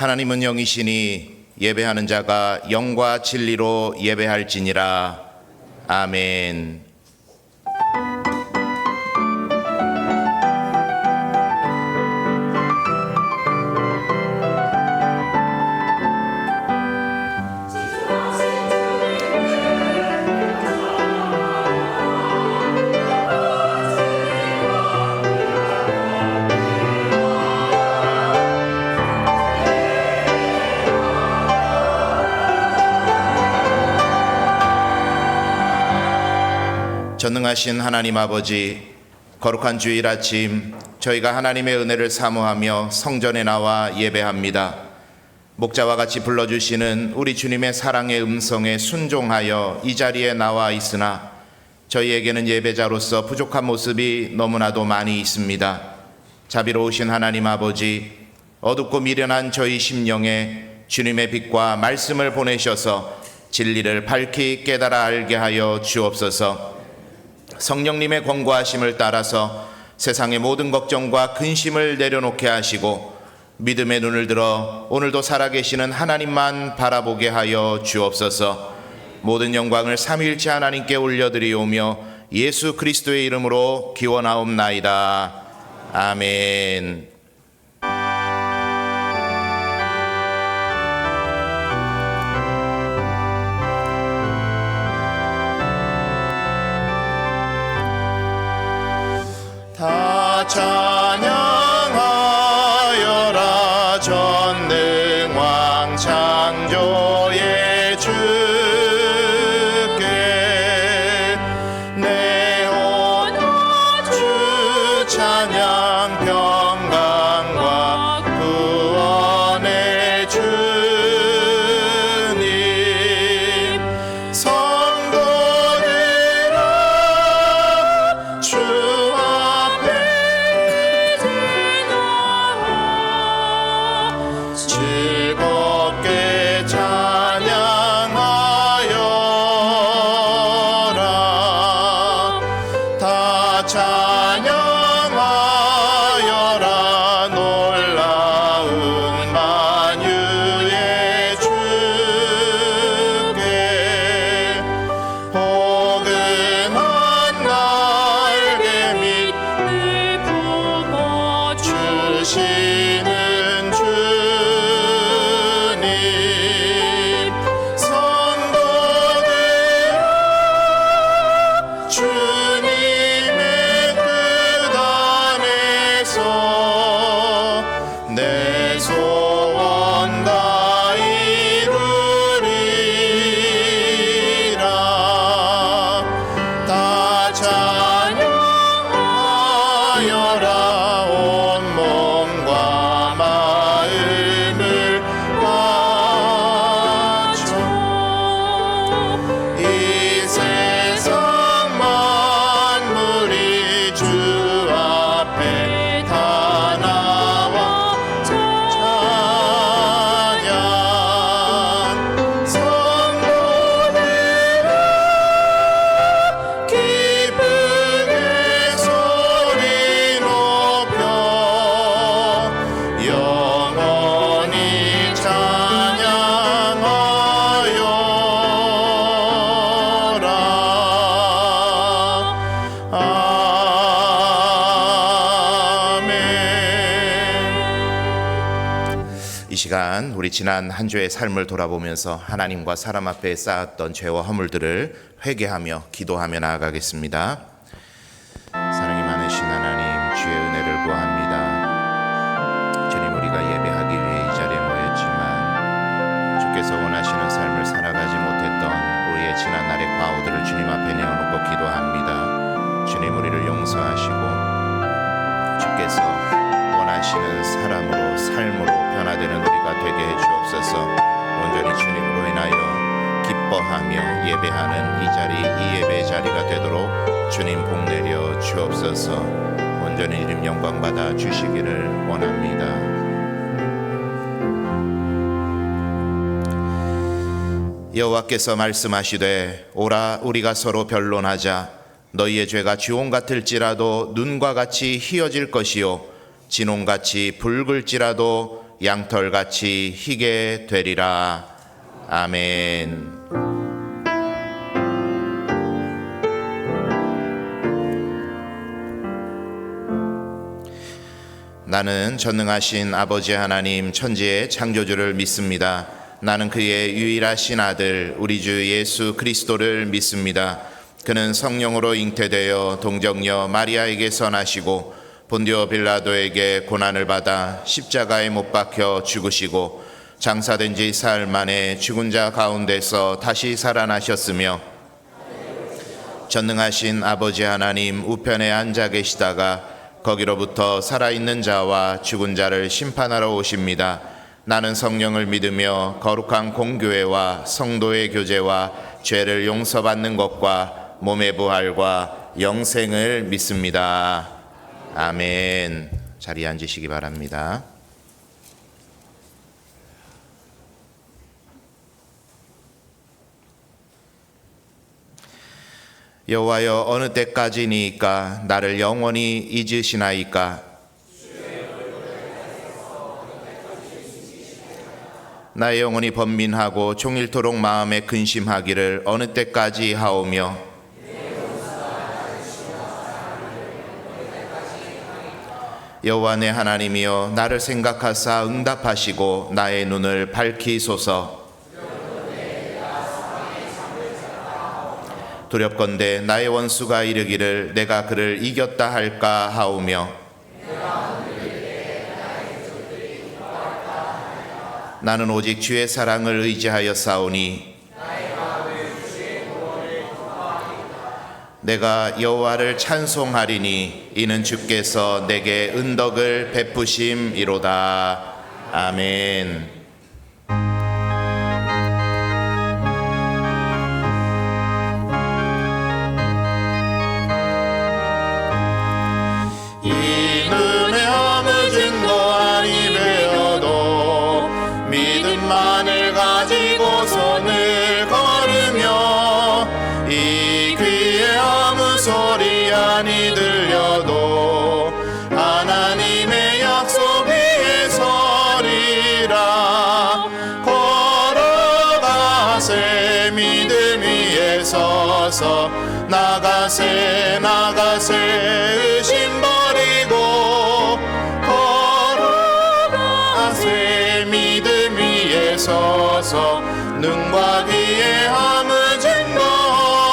하나님은 영이시니 예배하는 자가 영과 진리로 예배할지니라. 아멘. 전능하신 하나님 아버지, 거룩한 주일 아침 저희가 하나님의 은혜를 사모하며 성전에 나와 예배합니다. 목자와 같이 불러주시는 우리 주님의 사랑의 음성에 순종하여 이 자리에 나와 있으나 저희에게는 예배자로서 부족한 모습이 너무나도 많이 있습니다. 자비로우신 하나님 아버지, 어둡고 미련한 저희 심령에 주님의 빛과 말씀을 보내셔서 진리를 밝히 깨달아 알게 하여 주옵소서. 성령님의 권고하심을 따라서 세상의 모든 걱정과 근심을 내려놓게 하시고 믿음의 눈을 들어 오늘도 살아계시는 하나님만 바라보게 하여 주옵소서. 모든 영광을 삼위일체 하나님께 올려드리오며 예수 그리스도의 이름으로 기원하옵나이다. 아멘. 다 찬양하여라 전능왕 창조의 주께. 내 온 주 찬양 평강과 구원의 주님. 성도들아 주 즐겁게 찬양하여라. 다 찬양하여라 놀라운 만유의 주께. 포근한 날개 밑을 품어주시는 주. 주님의 뜻 안에서 내 소원 다 이루리라. 다 찬양하여라 온 몸과 마음을 바쳐. 이 세상 주 앞에 다 나와 찬양. 성도들아 기쁘게 소리 높여 영원히 찬양하여라. 이 시간 우리 지난 한 주의 삶을 돌아보면서 하나님과 사람 앞에 쌓았던 죄와 허물들을 회개하며 기도하며 나아가겠습니다. 사랑이 많으신 하나님, 주의 은혜를 구합니다. 주님, 우리가 예배하기 위해 이 자리에 모였지만 주께서 원하시는 삶을 살아가지 못했던 우리의 지난날의 과오들을 주님 앞에 내어놓고 기도합니다. 주님, 우리를 용서하시고 주께서 원하시는 사람으로 삶으로 변화되는 우리가 되게 해주옵소서. 온전히 주님으로 인하여 기뻐하며 예배하는 이 자리, 이 예배의 자리가 되도록 주님 복내려 주옵소서. 온전히 이름 영광 받아 주시기를 원합니다. 여호와께서 말씀하시되 오라 우리가 서로 변론하자. 너희의 죄가 주홍 같을지라도 눈과 같이 희어질 것이요 진홍같이 붉을지라도 양털같이 희게 되리라. 아멘. 나는 전능하신 아버지 하나님 천지의 창조주를 믿습니다. 나는 그의 유일하신 아들 우리 주 예수 그리스도를 믿습니다. 그는 성령으로 잉태되어 동정녀 마리아에게서 나시고 본디오 빌라도에게 고난을 받아 십자가에 못 박혀 죽으시고 장사된 지 사흘 만에 죽은 자 가운데서 다시 살아나셨으며 전능하신 아버지 하나님 우편에 앉아 계시다가 거기로부터 살아있는 자와 죽은 자를 심판하러 오십니다. 나는 성령을 믿으며 거룩한 공교회와 성도의 교제와 죄를 용서받는 것과 몸의 부활과 영생을 믿습니다. 아멘. 자리에 앉으시기 바랍니다. 여호와여, 어느 때까지니까 나를 영원히 잊으시나이까? 나의 영혼이 번민하고 종일토록 마음에 근심하기를 어느 때까지 하오며 여호와 내 하나님이여, 나를 생각하사 응답하시고 나의 눈을 밝히소서. 두렵건대 나의 원수가 이르기를 내가 그를 이겼다 할까 하오며 나는 오직 주의 사랑을 의지하여 싸우니 내가 여호와를 찬송하리니 이는 주께서 내게 은덕을 베푸심이로다. 아멘. 믿음만을 가지고 손을 걸으며 이 귀에 아무 소리 아니 들려도 하나님의 약속 위에 서리라. 걸어가세 믿음 위에 서서 나가세 나가세 의심 버리고 걸어가세 믿음 위에 서서 눈과 귀에 아무 증거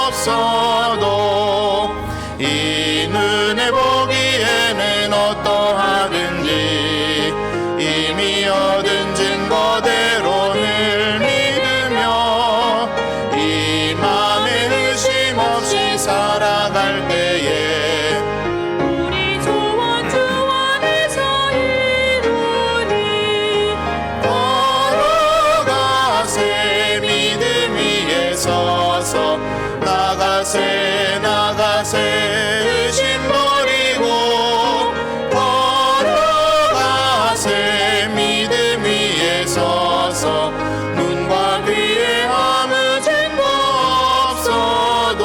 없어도 이 눈에 보기에는 어떠하든지 이미 얻은 증거대로를 믿으며 이 맘에 의심 없이 살아갈 때에 우리 소원 주 안에서 이루니 걸어가세 믿음 위에 서서 나가세 나가세 의심 버리고 걸어가세 믿음 위에 서서 눈과 귀에 아무 증거 없어도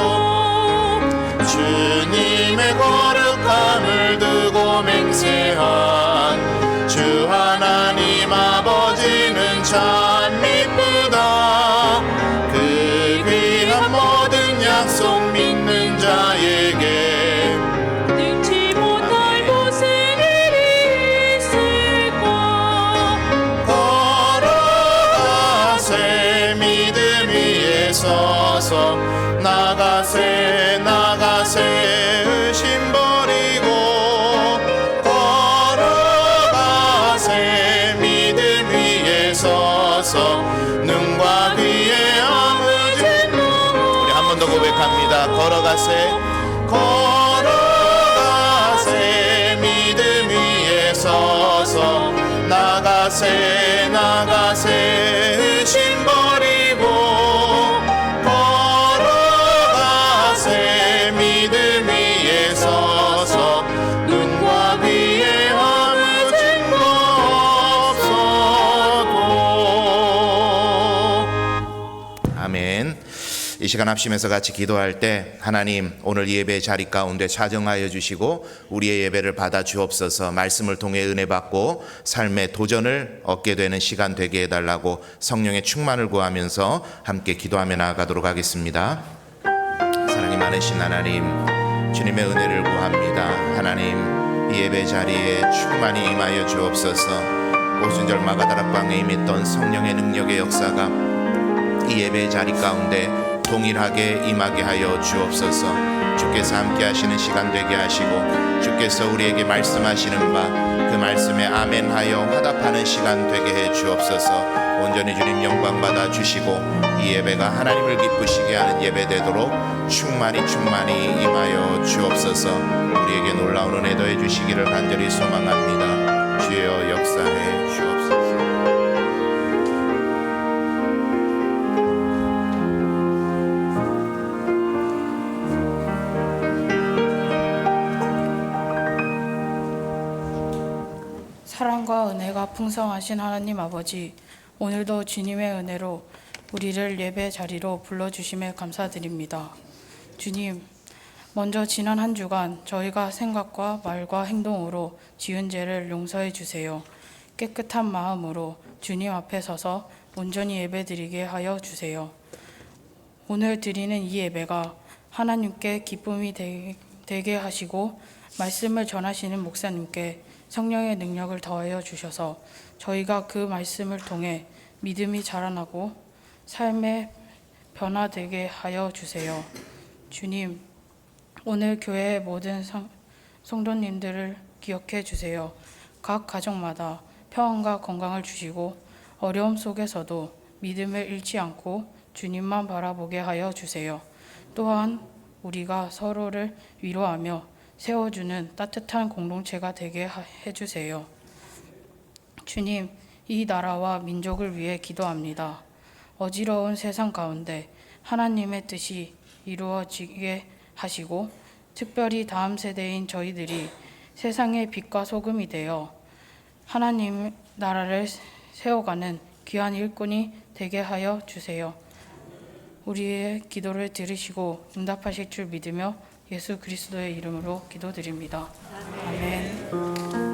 주님의 거룩함을 두고 맹세한 주 하나님 아버지는 참 미쁘다. 그 귀한 모든 약속 믿는 자에게 능치 못할 무슨 일이 있을까. 걸어가세 믿음 위에 서서 나가세 나가세 의심 버리고 걸어가세 믿음 위에 서서 눈과 귀에 아무 증거. 우리 한 번 더 고백합니다. 걸어가세 걸어가세 믿음 위에 서서 나가세 나가세 의심 버리고 걸어가세 믿음 위에 서서 눈과 귀에 아무 증거 없어도. 아멘. 이 시간 합심해서 같이 기도할 때 하나님 오늘 예배 자리 가운데 자정하여 주시고 우리의 예배를 받아 주옵소서. 말씀을 통해 은혜 받고 삶의 도전을 얻게 되는 시간 되게 해달라고 성령의 충만을 구하면서 함께 기도하며 나아가도록 하겠습니다. 사랑이 많으신 하나님, 주님의 은혜를 구합니다. 하나님, 이 예배 자리에 충만히 임하여 주옵소서. 오순절 마가다락방에 임했던 성령의 능력의 역사가 이 예배 자리 가운데 동일하게 임하게 하여 주옵소서. 주께서 함께 하시는 시간 되게 하시고 주께서 우리에게 말씀하시는 바 그 말씀에 아멘하여 화답하는 시간 되게 해 주옵소서. 온전히 주님 영광 받아 주시고 이 예배가 하나님을 기쁘시게 하는 예배 되도록 충만히 임하여 주옵소서. 우리에게 놀라운 은혜 더해 주시기를 간절히 소망합니다. 주여 역사해 주옵소서. 사랑과 은혜가 풍성하신 하나님 아버지, 오늘도 주님의 은혜로 우리를 예배 자리로 불러주심에 감사드립니다. 주님, 먼저 지난 한 주간 저희가 생각과 말과 행동으로 지은 죄를 용서해 주세요. 깨끗한 마음으로 주님 앞에 서서 온전히 예배드리게 하여 주세요. 오늘 드리는 이 예배가 하나님께 기쁨이 되게 하시고 말씀을 전하시는 목사님께 성령의 능력을 더하여 주셔서 저희가 그 말씀을 통해 믿음이 자라나고 삶의 변화되게 하여 주세요. 주님, 오늘 교회의 모든 성도님들을 기억해 주세요. 각 가정마다 평안과 건강을 주시고 어려움 속에서도 믿음을 잃지 않고 주님만 바라보게 하여 주세요. 또한 우리가 서로를 위로하며 세워주는 따뜻한 공동체가 되게 해주세요. 주님, 이 나라와 민족을 위해 기도합니다. 어지러운 세상 가운데 하나님의 뜻이 이루어지게 하시고 특별히 다음 세대인 저희들이 세상의 빛과 소금이 되어 하나님 나라를 세워가는 귀한 일꾼이 되게 하여 주세요. 우리의 기도를 들으시고 응답하실 줄 믿으며 예수 그리스도의 이름으로 기도드립니다. 아멘.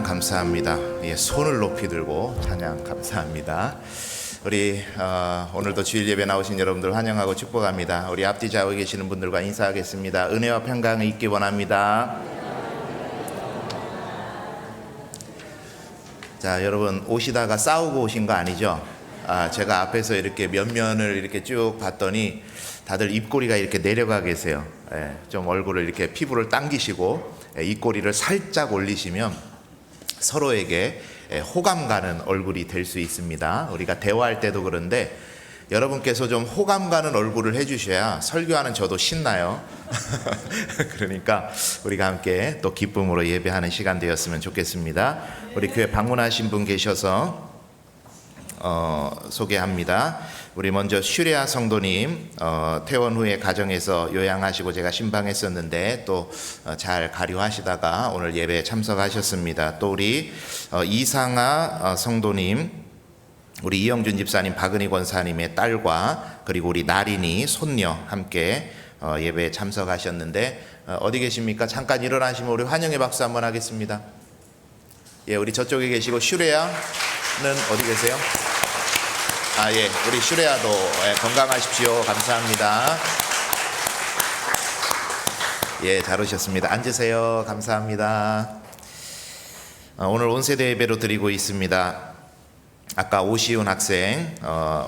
감사합니다. 예, 손을 높이 들고 찬양 감사합니다. 우리 오늘도 주일 예배 나오신 여러분들 환영하고 축복합니다. 우리 앞뒤 좌우에 계시는 분들과 인사하겠습니다. 은혜와 평강이 있기 원합니다. 자, 여러분 오시다가 싸우고 오신 거 아니죠? 제가 앞에서 이렇게 면면을 이렇게 쭉 봤더니 다들 입꼬리가 이렇게 내려가 계세요. 예, 좀 얼굴을 이렇게 피부를 당기시고 입꼬리를 살짝 올리시면 서로에게 호감 가는 얼굴이 될 수 있습니다. 우리가 대화할 때도 그런데 여러분께서 좀 호감 가는 얼굴을 해주셔야 설교하는 저도 신나요. 그러니까 우리가 함께 또 기쁨으로 예배하는 시간 되었으면 좋겠습니다. 우리 교회 방문하신 분 계셔서 소개합니다. 우리 먼저 슈레아 성도님 퇴원 후에 가정에서 요양하시고 제가 신방했었는데 또 잘 가료하시다가 오늘 예배에 참석하셨습니다. 또 우리 이상아 성도님, 우리 이영준 집사님, 박은희 권사님의 딸과 그리고 우리 나린이 손녀 함께 예배에 참석하셨는데 어디 계십니까? 잠깐 일어나시면 우리 환영의 박수 한번 하겠습니다. 예, 우리 저쪽에 계시고 슈레아는 어디 계세요? 예, 우리 슈레아도 건강하십시오. 감사합니다. 예, 잘 오셨습니다. 앉으세요. 감사합니다. 오늘 온세대 예배로 드리고 있습니다. 아까 오시훈 학생,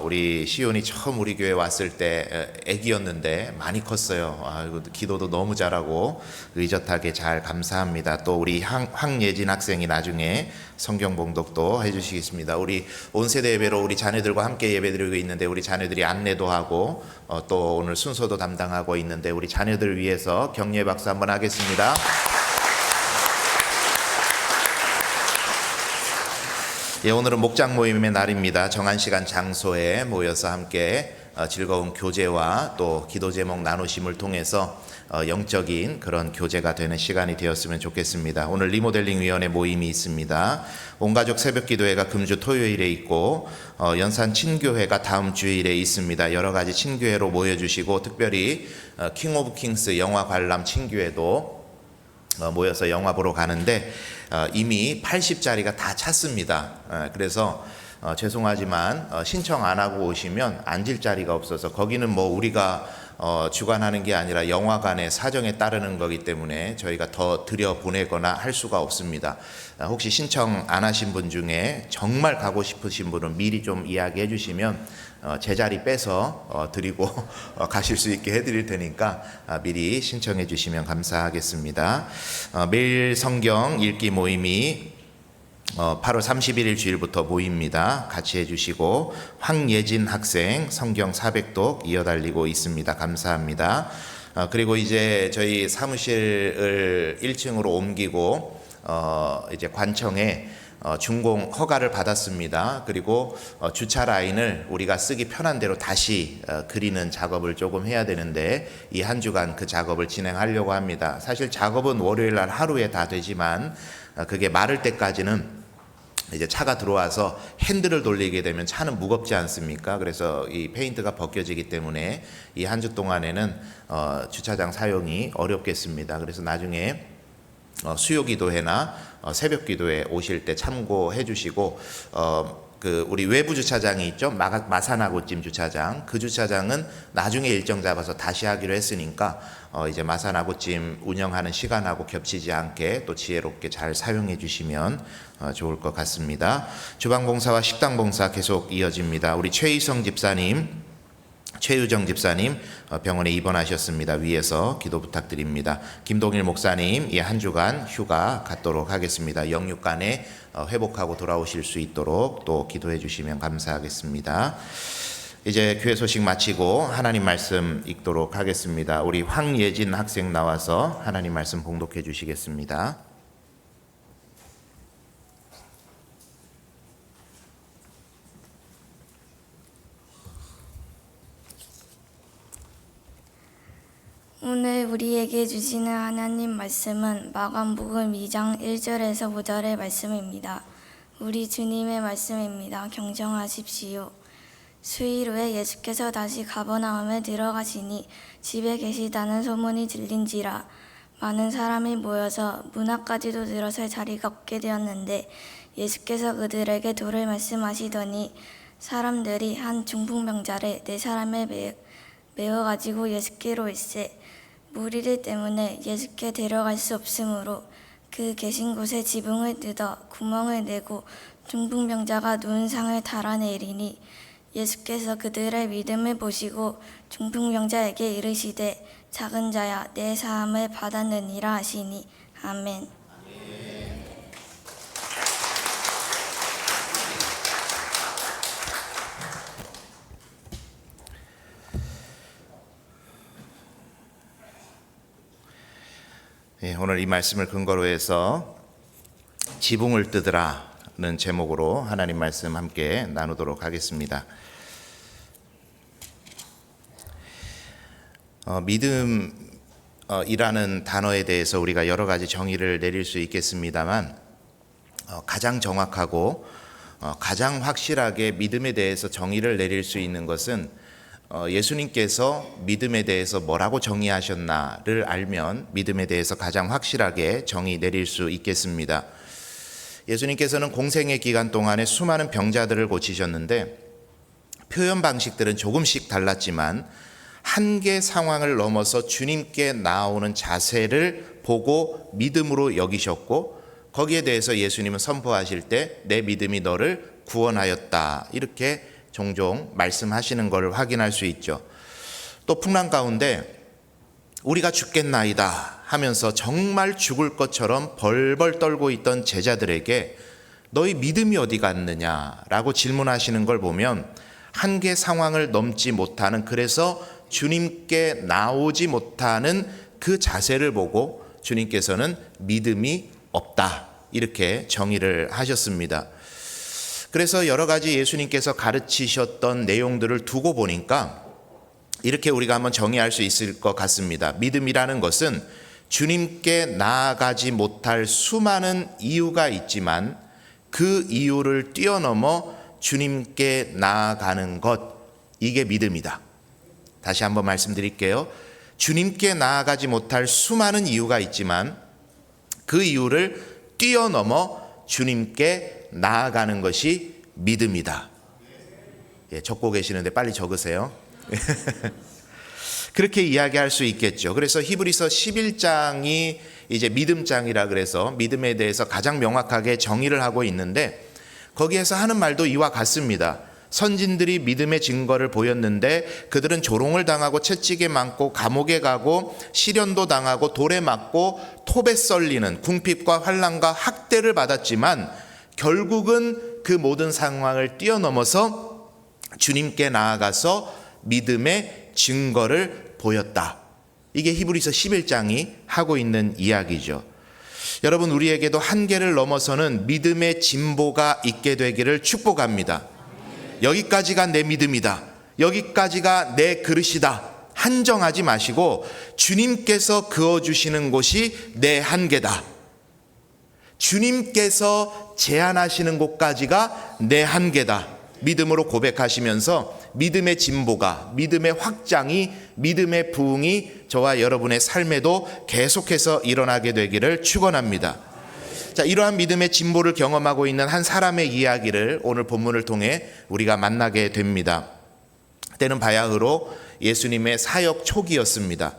우리 시훈이 처음 우리 교회 왔을 때 애기였는데 많이 컸어요. 기도도 너무 잘하고 의젓하게 잘 감사합니다. 또 우리 황예진 학생이 나중에 성경 봉독도 해주시겠습니다. 우리 온세대 예배로 우리 자녀들과 함께 예배드리고 있는데 우리 자녀들이 안내도 하고 또 오늘 순서도 담당하고 있는데 우리 자녀들 위해서 격려의 박수 한번 하겠습니다. 예, 오늘은 목장 모임의 날입니다. 정한 시간 장소에 모여서 함께 즐거운 교제와 또 기도 제목 나누심을 통해서 영적인 그런 교제가 되는 시간이 되었으면 좋겠습니다. 오늘 리모델링 위원회 모임이 있습니다. 온가족 새벽기도회가 금주 토요일에 있고 연산 친교회가 다음 주일에 있습니다. 여러 가지 친교회로 모여주시고 특별히 킹 오브 킹스 영화 관람 친교회도 모여서 영화 보러 가는데 이미 80자리가 다 찼습니다. 그래서 죄송하지만 신청 안 하고 오시면 앉을 자리가 없어서 거기는 뭐 우리가 주관하는 게 아니라 영화관의 사정에 따르는 거기 때문에 저희가 더 들여보내거나 할 수가 없습니다. 혹시 신청 안 하신 분 중에 정말 가고 싶으신 분은 미리 좀 이야기해 주시면 제 자리 빼서 드리고 가실 수 있게 해드릴 테니까 미리 신청해 주시면 감사하겠습니다. 매일 성경 읽기 모임이 8월 31일 주일부터 모입니다. 같이 해주시고 황예진 학생 성경 400독 이어달리고 있습니다. 감사합니다. 그리고 이제 저희 사무실을 1층으로 옮기고 이제 관청에 준공 허가를 받았습니다. 그리고 주차 라인을 우리가 쓰기 편한 대로 다시 그리는 작업을 조금 해야 되는데 이 한 주간 그 작업을 진행하려고 합니다. 사실 작업은 월요일 날 하루에 다 되지만 그게 마를 때까지는 이제 차가 들어와서 핸들을 돌리게 되면 차는 무겁지 않습니까? 그래서 이 페인트가 벗겨지기 때문에 이 한 주 동안에는 주차장 사용이 어렵겠습니다. 그래서 나중에 수요 기도회나 새벽 기도회 오실 때 참고해 주시고 그 우리 외부 주차장이 있죠. 마산하고찜 주차장. 그 주차장은 나중에 일정 잡아서 다시 하기로 했으니까 이제 마산하고찜 운영하는 시간하고 겹치지 않게 또 지혜롭게 잘 사용해 주시면 좋을 것 같습니다. 주방봉사와 식당봉사 계속 이어집니다. 우리 최희성 집사님, 최유정 집사님 병원에 입원하셨습니다. 위에서 기도 부탁드립니다. 김동일 목사님 한 주간 휴가 갖도록 하겠습니다. 영육간에 회복하고 돌아오실 수 있도록 또 기도해 주시면 감사하겠습니다. 이제 교회 소식 마치고 하나님 말씀 읽도록 하겠습니다. 우리 황예진 학생 나와서 하나님 말씀 봉독해 주시겠습니다. 오늘 우리에게 주시는 하나님 말씀은 마감복음 2장 1절에서 5절의 말씀입니다. 우리 주님의 말씀입니다. 경청하십시오. 수일 후에 예수께서 다시 가버나움에 들어가시니 집에 계시다는 소문이 들린지라 많은 사람이 모여서 문 앞까지도 들어설 자리가 없게 되었는데 예수께서 그들에게 도를 말씀하시더니 사람들이 한 중풍병자를 4사람을 메워 가지고 예수께로 일세 무리들 때문에 예수께 데려갈 수 없으므로 그 계신 곳에 지붕을 뜯어 구멍을 내고 중풍병자가 누운 상을 달아내리니 예수께서 그들의 믿음을 보시고 중풍병자에게 이르시되 작은 자야 내 사함을 받았느니라 하시니 아멘. 오늘 이 말씀을 근거로 해서 지붕을 뜯으라는 제목으로 하나님 말씀 함께 나누도록 하겠습니다. 믿음이라는 단어에 대해서 우리가 여러 가지 정의를 내릴 수 있겠습니다만 가장 정확하고 가장 확실하게 믿음에 대해서 정의를 내릴 수 있는 것은 예수님께서 믿음에 대해서 뭐라고 정의하셨나를 알면 믿음에 대해서 가장 확실하게 정의 내릴 수 있겠습니다. 예수님께서는 공생의 기간 동안에 수많은 병자들을 고치셨는데 표현 방식들은 조금씩 달랐지만 한계 상황을 넘어서 주님께 나오는 자세를 보고 믿음으로 여기셨고 거기에 대해서 예수님은 선포하실 때 내 믿음이 너를 구원하였다 이렇게 종종 말씀하시는 것을 확인할 수 있죠. 또 풍랑 가운데 우리가 죽겠나이다 하면서 정말 죽을 것처럼 벌벌 떨고 있던 제자들에게 너희 믿음이 어디 갔느냐라고 질문하시는 걸 보면 한계 상황을 넘지 못하는, 그래서 주님께 나오지 못하는 그 자세를 보고 주님께서는 믿음이 없다 이렇게 정의를 하셨습니다. 그래서 여러 가지 예수님께서 가르치셨던 내용들을 두고 보니까 이렇게 우리가 한번 정의할 수 있을 것 같습니다. 믿음이라는 것은 주님께 나아가지 못할 수많은 이유가 있지만 그 이유를 뛰어넘어 주님께 나아가는 것, 이게 믿음이다. 다시 한번 말씀드릴게요. 주님께 나아가지 못할 수많은 이유가 있지만 그 이유를 뛰어넘어 주님께 나아가는 것이 믿음이다. 적고 계시는데 빨리 적으세요. 그렇게 이야기할 수 있겠죠. 그래서 히브리서 11장이 이제 믿음장이라 그래서 믿음에 대해서 가장 명확하게 정의를 하고 있는데 거기에서 하는 말도 이와 같습니다. 선진들이 믿음의 증거를 보였는데 그들은 조롱을 당하고 채찍에 맞고 감옥에 가고 시련도 당하고 돌에 맞고 톱에 썰리는 궁핍과 환난과 학대를 받았지만 결국은 그 모든 상황을 뛰어넘어서 주님께 나아가서 믿음의 증거를 보였다. 이게 히브리서 11장이 하고 있는 이야기죠. 여러분, 우리에게도 한계를 넘어서는 믿음의 진보가 있게 되기를 축복합니다. 여기까지가 내 믿음이다, 여기까지가 내 그릇이다 한정하지 마시고 주님께서 그어주시는 곳이 내 한계다, 주님께서 제안하시는 곳까지가 내 한계다 믿음으로 고백하시면서 믿음의 진보가, 믿음의 확장이, 믿음의 부흥이 저와 여러분의 삶에도 계속해서 일어나게 되기를 축원합니다. 자, 이러한 믿음의 진보를 경험하고 있는 한 사람의 이야기를 오늘 본문을 통해 우리가 만나게 됩니다. 때는 바야흐로 예수님의 사역 초기였습니다.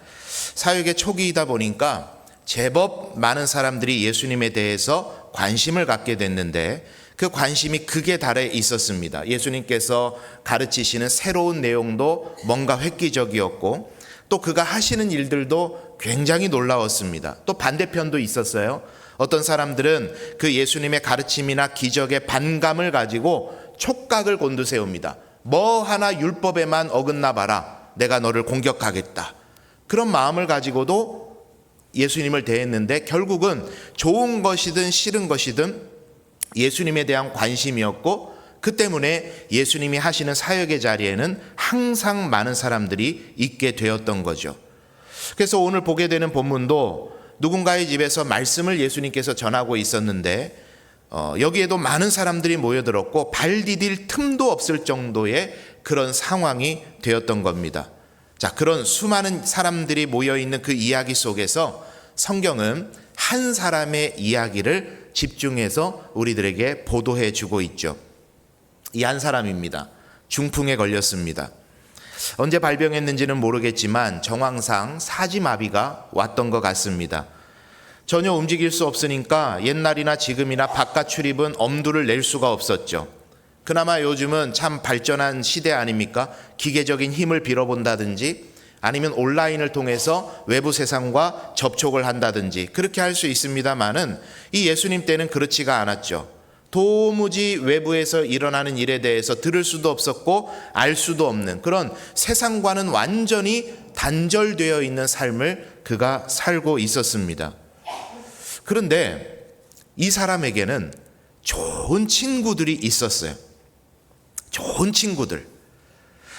사역의 초기이다 보니까 제법 많은 사람들이 예수님에 대해서 관심을 갖게 됐는데 그 관심이 극에 달해 있었습니다. 예수님께서 가르치시는 새로운 내용도 뭔가 획기적이었고 또 그가 하시는 일들도 굉장히 놀라웠습니다. 또 반대편도 있었어요. 어떤 사람들은 그 예수님의 가르침이나 기적의 반감을 가지고 촉각을 곤두세웁니다. 뭐 하나 율법에만 어긋나 봐라, 내가 너를 공격하겠다. 그런 마음을 가지고도 예수님을 대했는데 결국은 좋은 것이든 싫은 것이든 예수님에 대한 관심이었고 그 때문에 예수님이 하시는 사역의 자리에는 항상 많은 사람들이 있게 되었던 거죠. 그래서 오늘 보게 되는 본문도 누군가의 집에서 말씀을 예수님께서 전하고 있었는데 여기에도 많은 사람들이 모여들었고 발 디딜 틈도 없을 정도의 그런 상황이 되었던 겁니다. 자, 그런 수많은 사람들이 모여있는 그 이야기 속에서 성경은 한 사람의 이야기를 집중해서 우리들에게 보도해 주고 있죠. 이 한 사람입니다. 중풍에 걸렸습니다. 언제 발병했는지는 모르겠지만 정황상 사지마비가 왔던 것 같습니다. 전혀 움직일 수 없으니까 옛날이나 지금이나 바깥 출입은 엄두를 낼 수가 없었죠. 그나마 요즘은 참 발전한 시대 아닙니까? 기계적인 힘을 빌어본다든지 아니면 온라인을 통해서 외부 세상과 접촉을 한다든지 그렇게 할 수 있습니다마는 이 예수님 때는 그렇지가 않았죠. 도무지 외부에서 일어나는 일에 대해서 들을 수도 없었고 알 수도 없는 그런 세상과는 완전히 단절되어 있는 삶을 그가 살고 있었습니다. 그런데 이 사람에게는 좋은 친구들이 있었어요. 좋은 친구들.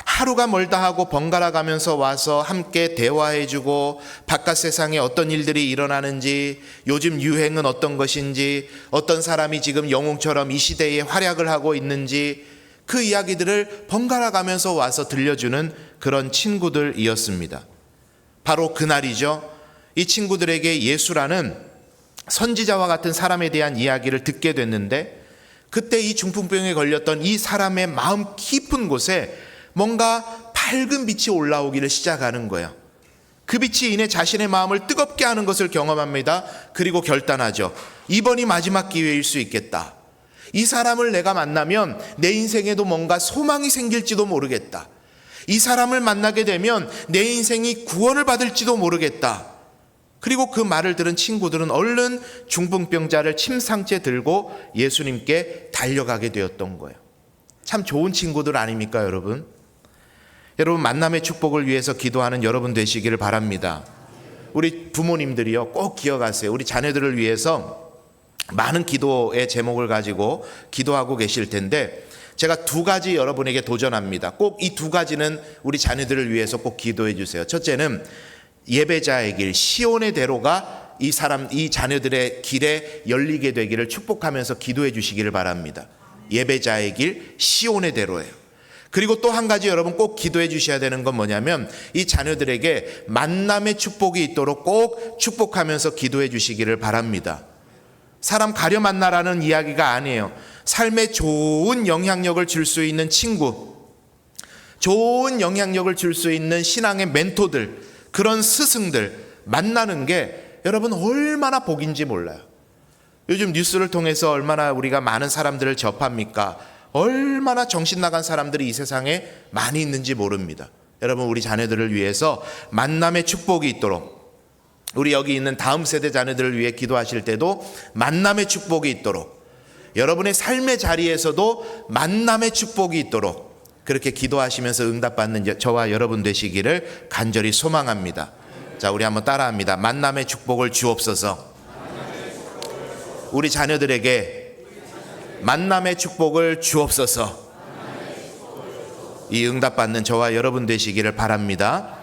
하루가 멀다 하고 번갈아 가면서 와서 함께 대화해주고 바깥 세상에 어떤 일들이 일어나는지, 요즘 유행은 어떤 것인지, 어떤 사람이 지금 영웅처럼 이 시대에 활약을 하고 있는지 그 이야기들을 번갈아 가면서 와서 들려주는 그런 친구들이었습니다. 바로 그날이죠. 이 친구들에게 예수라는 선지자와 같은 사람에 대한 이야기를 듣게 됐는데 그때 이 중풍병에 걸렸던 이 사람의 마음 깊은 곳에 뭔가 밝은 빛이 올라오기를 시작하는 거예요. 그 빛이 이내 자신의 마음을 뜨겁게 하는 것을 경험합니다. 그리고 결단하죠. 이번이 마지막 기회일 수 있겠다. 이 사람을 내가 만나면 내 인생에도 뭔가 소망이 생길지도 모르겠다. 이 사람을 만나게 되면 내 인생이 구원을 받을지도 모르겠다. 그리고 그 말을 들은 친구들은 얼른 중풍병자를 침상째 들고 예수님께 달려가게 되었던 거예요. 참 좋은 친구들 아닙니까, 여러분? 여러분, 만남의 축복을 위해서 기도하는 여러분 되시기를 바랍니다. 우리 부모님들이요, 꼭 기억하세요. 우리 자녀들을 위해서 많은 기도의 제목을 가지고 기도하고 계실 텐데 제가 두 가지 여러분에게 도전합니다. 꼭 이 두 가지는 우리 자녀들을 위해서 꼭 기도해 주세요. 첫째는 예배자의 길, 시온의 대로가 이 자녀들의 길에 열리게 되기를 축복하면서 기도해 주시기를 바랍니다. 예배자의 길, 시온의 대로예요. 그리고 또 한 가지 여러분 꼭 기도해 주셔야 되는 건 뭐냐면 이 자녀들에게 만남의 축복이 있도록 꼭 축복하면서 기도해 주시기를 바랍니다. 사람 가려 만나라는 이야기가 아니에요. 삶에 좋은 영향력을 줄 수 있는 친구, 좋은 영향력을 줄 수 있는 신앙의 멘토들, 그런 스승들 만나는 게 여러분 얼마나 복인지 몰라요. 요즘 뉴스를 통해서 얼마나 우리가 많은 사람들을 접합니까? 얼마나 정신 나간 사람들이 이 세상에 많이 있는지 모릅니다. 여러분, 우리 자녀들을 위해서 만남의 축복이 있도록, 우리 여기 있는 다음 세대 자녀들을 위해 기도하실 때도 만남의 축복이 있도록, 여러분의 삶의 자리에서도 만남의 축복이 있도록 그렇게 기도하시면서 응답받는 저와 여러분 되시기를 간절히 소망합니다. 자, 우리 한번 따라합니다. 만남의 축복을 주옵소서. 우리 자녀들에게 만남의 축복을 주옵소서. 이 응답받는 저와 여러분 되시기를 바랍니다.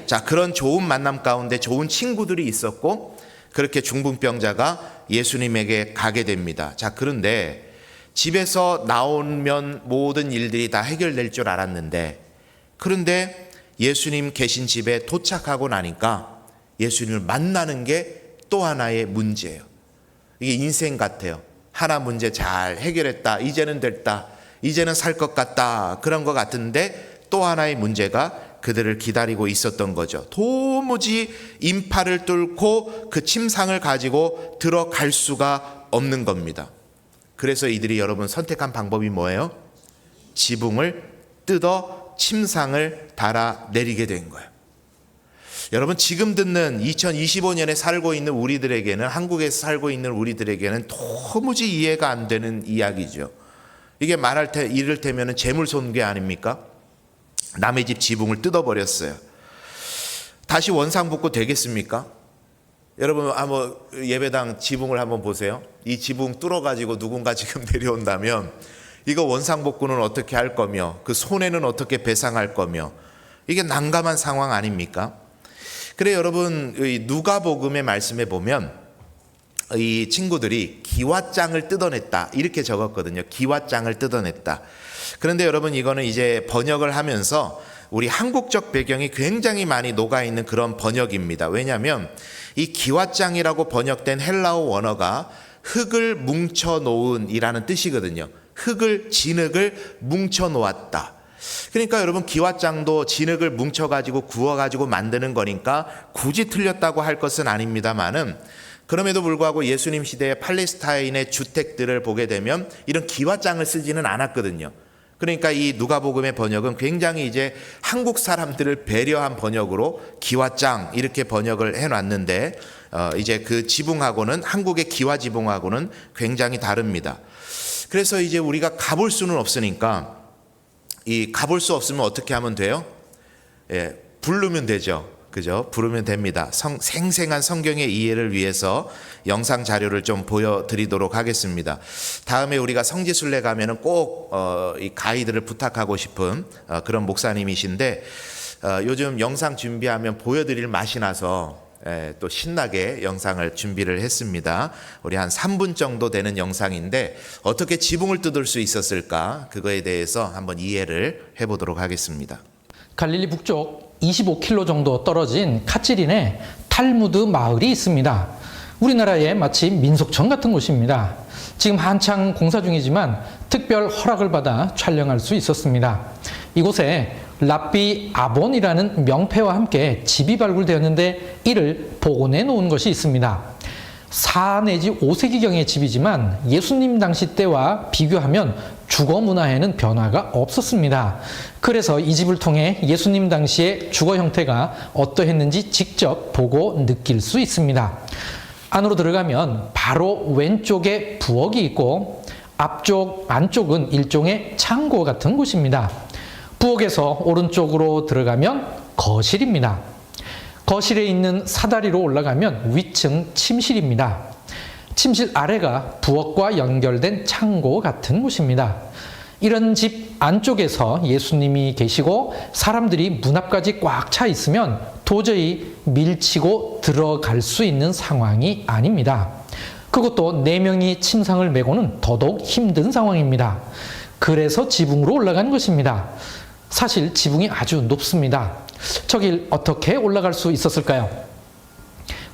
자, 그런 좋은 만남 가운데 좋은 친구들이 있었고 그렇게 중풍병자가 예수님에게 가게 됩니다. 자, 그런데 집에서 나오면 모든 일들이 다 해결될 줄 알았는데 그런데 예수님 계신 집에 도착하고 나니까 예수님을 만나는 게 또 하나의 문제예요. 이게 인생 같아요. 하나 문제 잘 해결했다. 이제는 됐다. 이제는 살 것 같다. 그런 것 같은데 또 하나의 문제가 그들을 기다리고 있었던 거죠. 도무지 인파를 뚫고 그 침상을 가지고 들어갈 수가 없는 겁니다. 그래서 이들이 여러분 선택한 방법이 뭐예요? 지붕을 뜯어 침상을 달아 내리게 된 거예요. 여러분, 지금 듣는 2025년에 살고 있는 우리들에게는, 한국에서 살고 있는 우리들에게는 도무지 이해가 안 되는 이야기죠. 이게 이를테면 재물 손괴 아닙니까? 남의 집 지붕을 뜯어버렸어요. 다시 원상복구 되겠습니까? 여러분, 한번 예배당 지붕을 한번 보세요. 이 지붕 뚫어가지고 누군가 지금 내려온다면 이거 원상복구는 어떻게 할 거며 그 손해는 어떻게 배상할 거며 이게 난감한 상황 아닙니까? 그래 여러분, 누가복음의 말씀에 보면 이 친구들이 기왓장을 뜯어냈다 이렇게 적었거든요. 기왓장을 뜯어냈다. 그런데 여러분, 이거는 이제 번역을 하면서 우리 한국적 배경이 굉장히 많이 녹아있는 그런 번역입니다. 왜냐하면 이 기왓장이라고 번역된 헬라어 원어가 흙을 뭉쳐놓은 이라는 뜻이거든요. 진흙을 뭉쳐놓았다. 그러니까 여러분, 기왓장도 진흙을 뭉쳐가지고 구워가지고 만드는 거니까 굳이 틀렸다고 할 것은 아닙니다만은, 그럼에도 불구하고 예수님 시대의 팔레스타인의 주택들을 보게 되면 이런 기왓장을 쓰지는 않았거든요. 그러니까 이 누가복음의 번역은 굉장히 이제 한국 사람들을 배려한 번역으로 기왓장 이렇게 번역을 해놨는데, 이제 그 지붕하고는, 한국의 기와 지붕하고는 굉장히 다릅니다. 그래서 이제 우리가 가볼 수는 없으니까, 가볼 수 없으면 어떻게 하면 돼요? 예, 부르면 되죠. 그죠? 부르면 됩니다. 생생한 성경의 이해를 위해서 영상 자료를 좀 보여드리도록 하겠습니다. 다음에 우리가 성지순례 가면은 꼭 이 가이드를 부탁하고 싶은 그런 목사님이신데, 요즘 영상 준비하면 보여드릴 맛이 나서 또 신나게 영상을 준비를 했습니다. 우리 한 3분 정도 되는 영상인데 어떻게 지붕을 뜯을 수 있었을까, 그거에 대해서 한번 이해를 해보도록 하겠습니다. 갈릴리 북쪽 25km 정도 떨어진 카치린에 탈무드 마을이 있습니다. 우리나라의 마치 민속촌 같은 곳입니다. 지금 한창 공사 중이지만 특별 허락을 받아 촬영할 수 있었습니다. 이곳에 랍비 아본이라는 명패와 함께 집이 발굴되었는데 이를 복원해 놓은 것이 있습니다. 4 내지 5세기경의 집이지만 예수님 당시 때와 비교하면 주거 문화에는 변화가 없었습니다. 그래서 이 집을 통해 예수님 당시의 주거 형태가 어떠했는지 직접 보고 느낄 수 있습니다. 안으로 들어가면 바로 왼쪽에 부엌이 있고 안쪽은 일종의 창고 같은 곳입니다. 부엌에서 오른쪽으로 들어가면 거실입니다. 거실에 있는 사다리로 올라가면 위층 침실입니다. 침실 아래가 부엌과 연결된 창고 같은 곳입니다. 이런 집 안쪽에서 예수님이 계시고 사람들이 문 앞까지 꽉 차 있으면 도저히 밀치고 들어갈 수 있는 상황이 아닙니다. 그것도 4명이 침상을 메고는 더더욱 힘든 상황입니다. 그래서 지붕으로 올라간 것입니다. 사실 지붕이 아주 높습니다. 저길 어떻게 올라갈 수 있었을까요?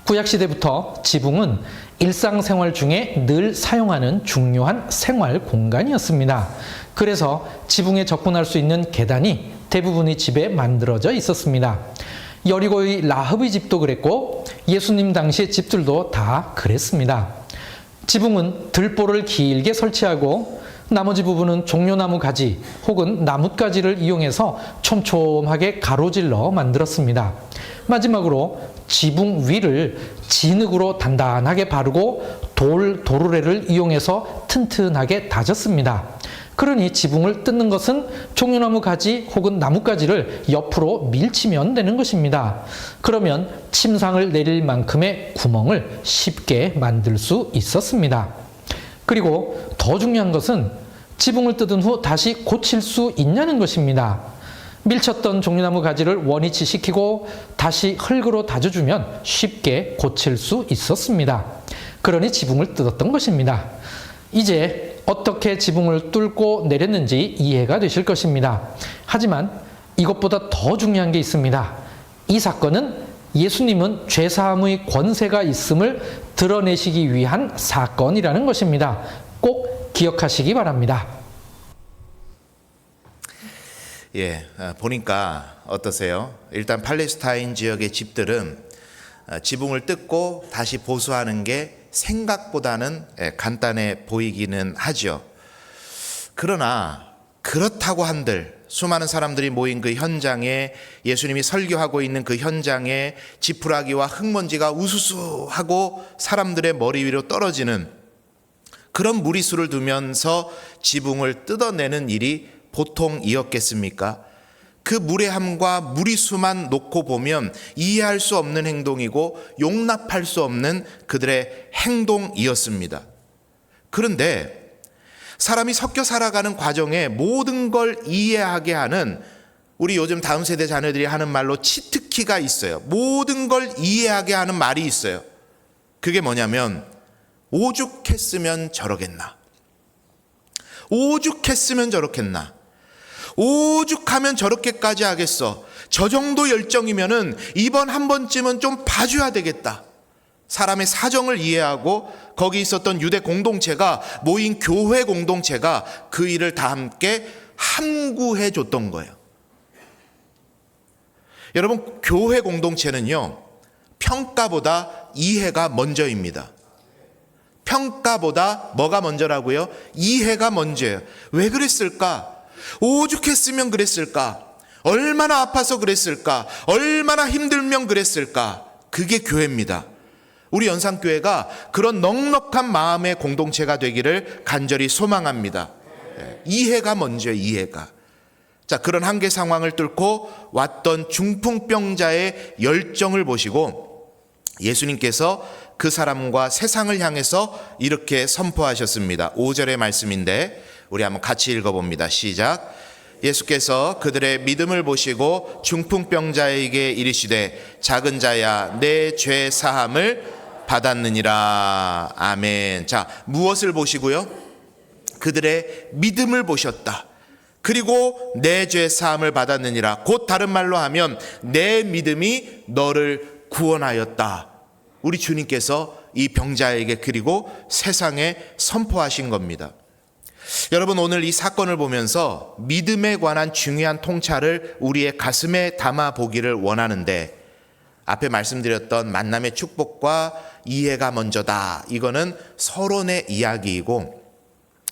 구약시대부터 지붕은 일상생활 중에 늘 사용하는 중요한 생활 공간이었습니다. 그래서 지붕에 접근할 수 있는 계단이 대부분의 집에 만들어져 있었습니다. 여리고의 라합의 집도 그랬고 예수님 당시의 집들도 다 그랬습니다. 지붕은 들보를 길게 설치하고 나머지 부분은 종려나무 가지 혹은 나뭇가지를 이용해서 촘촘하게 가로질러 만들었습니다. 마지막으로 지붕 위를 진흙으로 단단하게 바르고 도르래를 이용해서 튼튼하게 다졌습니다. 그러니 지붕을 뜯는 것은 종려나무 가지 혹은 나뭇가지를 옆으로 밀치면 되는 것입니다. 그러면 침상을 내릴 만큼의 구멍을 쉽게 만들 수 있었습니다. 그리고 더 중요한 것은 지붕을 뜯은 후 다시 고칠 수 있냐는 것입니다. 밀쳤던 종려나무 가지를 원위치 시키고 다시 흙으로 다져주면 쉽게 고칠 수 있었습니다. 그러니 지붕을 뜯었던 것입니다. 이제 어떻게 지붕을 뚫고 내렸는지 이해가 되실 것입니다. 하지만 이것보다 더 중요한 게 있습니다. 이 사건은 예수님은 죄사함의 권세가 있음을 드러내시기 위한 사건이라는 것입니다. 꼭 기억하시기 바랍니다. 예, 보니까 어떠세요? 일단 팔레스타인 지역의 집들은 지붕을 뜯고 다시 보수하는 게 생각보다는 간단해 보이기는 하죠. 그러나 그렇다고 한들 수많은 사람들이 모인 그 현장에, 예수님이 설교하고 있는 그 현장에 지푸라기와 흙먼지가 우수수 하고 사람들의 머리 위로 떨어지는 그런 무리수를 두면서 지붕을 뜯어내는 일이 보통이었겠습니까? 그 무례함과 무리수만 놓고 보면 이해할 수 없는 행동이고 용납할 수 없는 그들의 행동이었습니다. 그런데 사람이 섞여 살아가는 과정에 모든 걸 이해하게 하는, 우리 요즘 다음 세대 자녀들이 하는 말로 치트키가 있어요. 모든 걸 이해하게 하는 말이 있어요. 그게 뭐냐면 오죽했으면 저러겠나, 오죽했으면 저렇겠나, 오죽하면 저렇게까지 하겠어. 저 정도 열정이면은 이번 한 번쯤은 좀 봐줘야 되겠다. 사람의 사정을 이해하고 거기 있었던 유대 공동체가 모인 교회 공동체가 그 일을 다 함께 함구해 줬던 거예요. 여러분, 교회 공동체는요, 평가보다 이해가 먼저입니다. 평가보다 뭐가 먼저라고요? 이해가 먼저예요. 왜 그랬을까? 오죽했으면 그랬을까? 얼마나 아파서 그랬을까? 얼마나 힘들면 그랬을까? 그게 교회입니다. 우리 연산교회가 그런 넉넉한 마음의 공동체가 되기를 간절히 소망합니다. 이해가 먼저예요, 이해가. 자, 그런 한계 상황을 뚫고 왔던 중풍병자의 열정을 보시고 예수님께서 그 사람과 세상을 향해서 이렇게 선포하셨습니다. 5절의 말씀인데 우리 한번 같이 읽어봅니다. 시작. 예수께서 그들의 믿음을 보시고 중풍병자에게 이르시되 작은 자야 내 죄 사함을 받았느니라. 아멘. 자, 무엇을 보시고요? 그들의 믿음을 보셨다. 그리고 내 죄 사함을 받았느니라. 곧 다른 말로 하면 내 믿음이 너를 구원하였다. 우리 주님께서 이 병자에게 그리고 세상에 선포하신 겁니다. 여러분, 오늘 이 사건을 보면서 믿음에 관한 중요한 통찰을 우리의 가슴에 담아 보기를 원하는데, 앞에 말씀드렸던 만남의 축복과 이해가 먼저다, 이거는 서론의 이야기이고,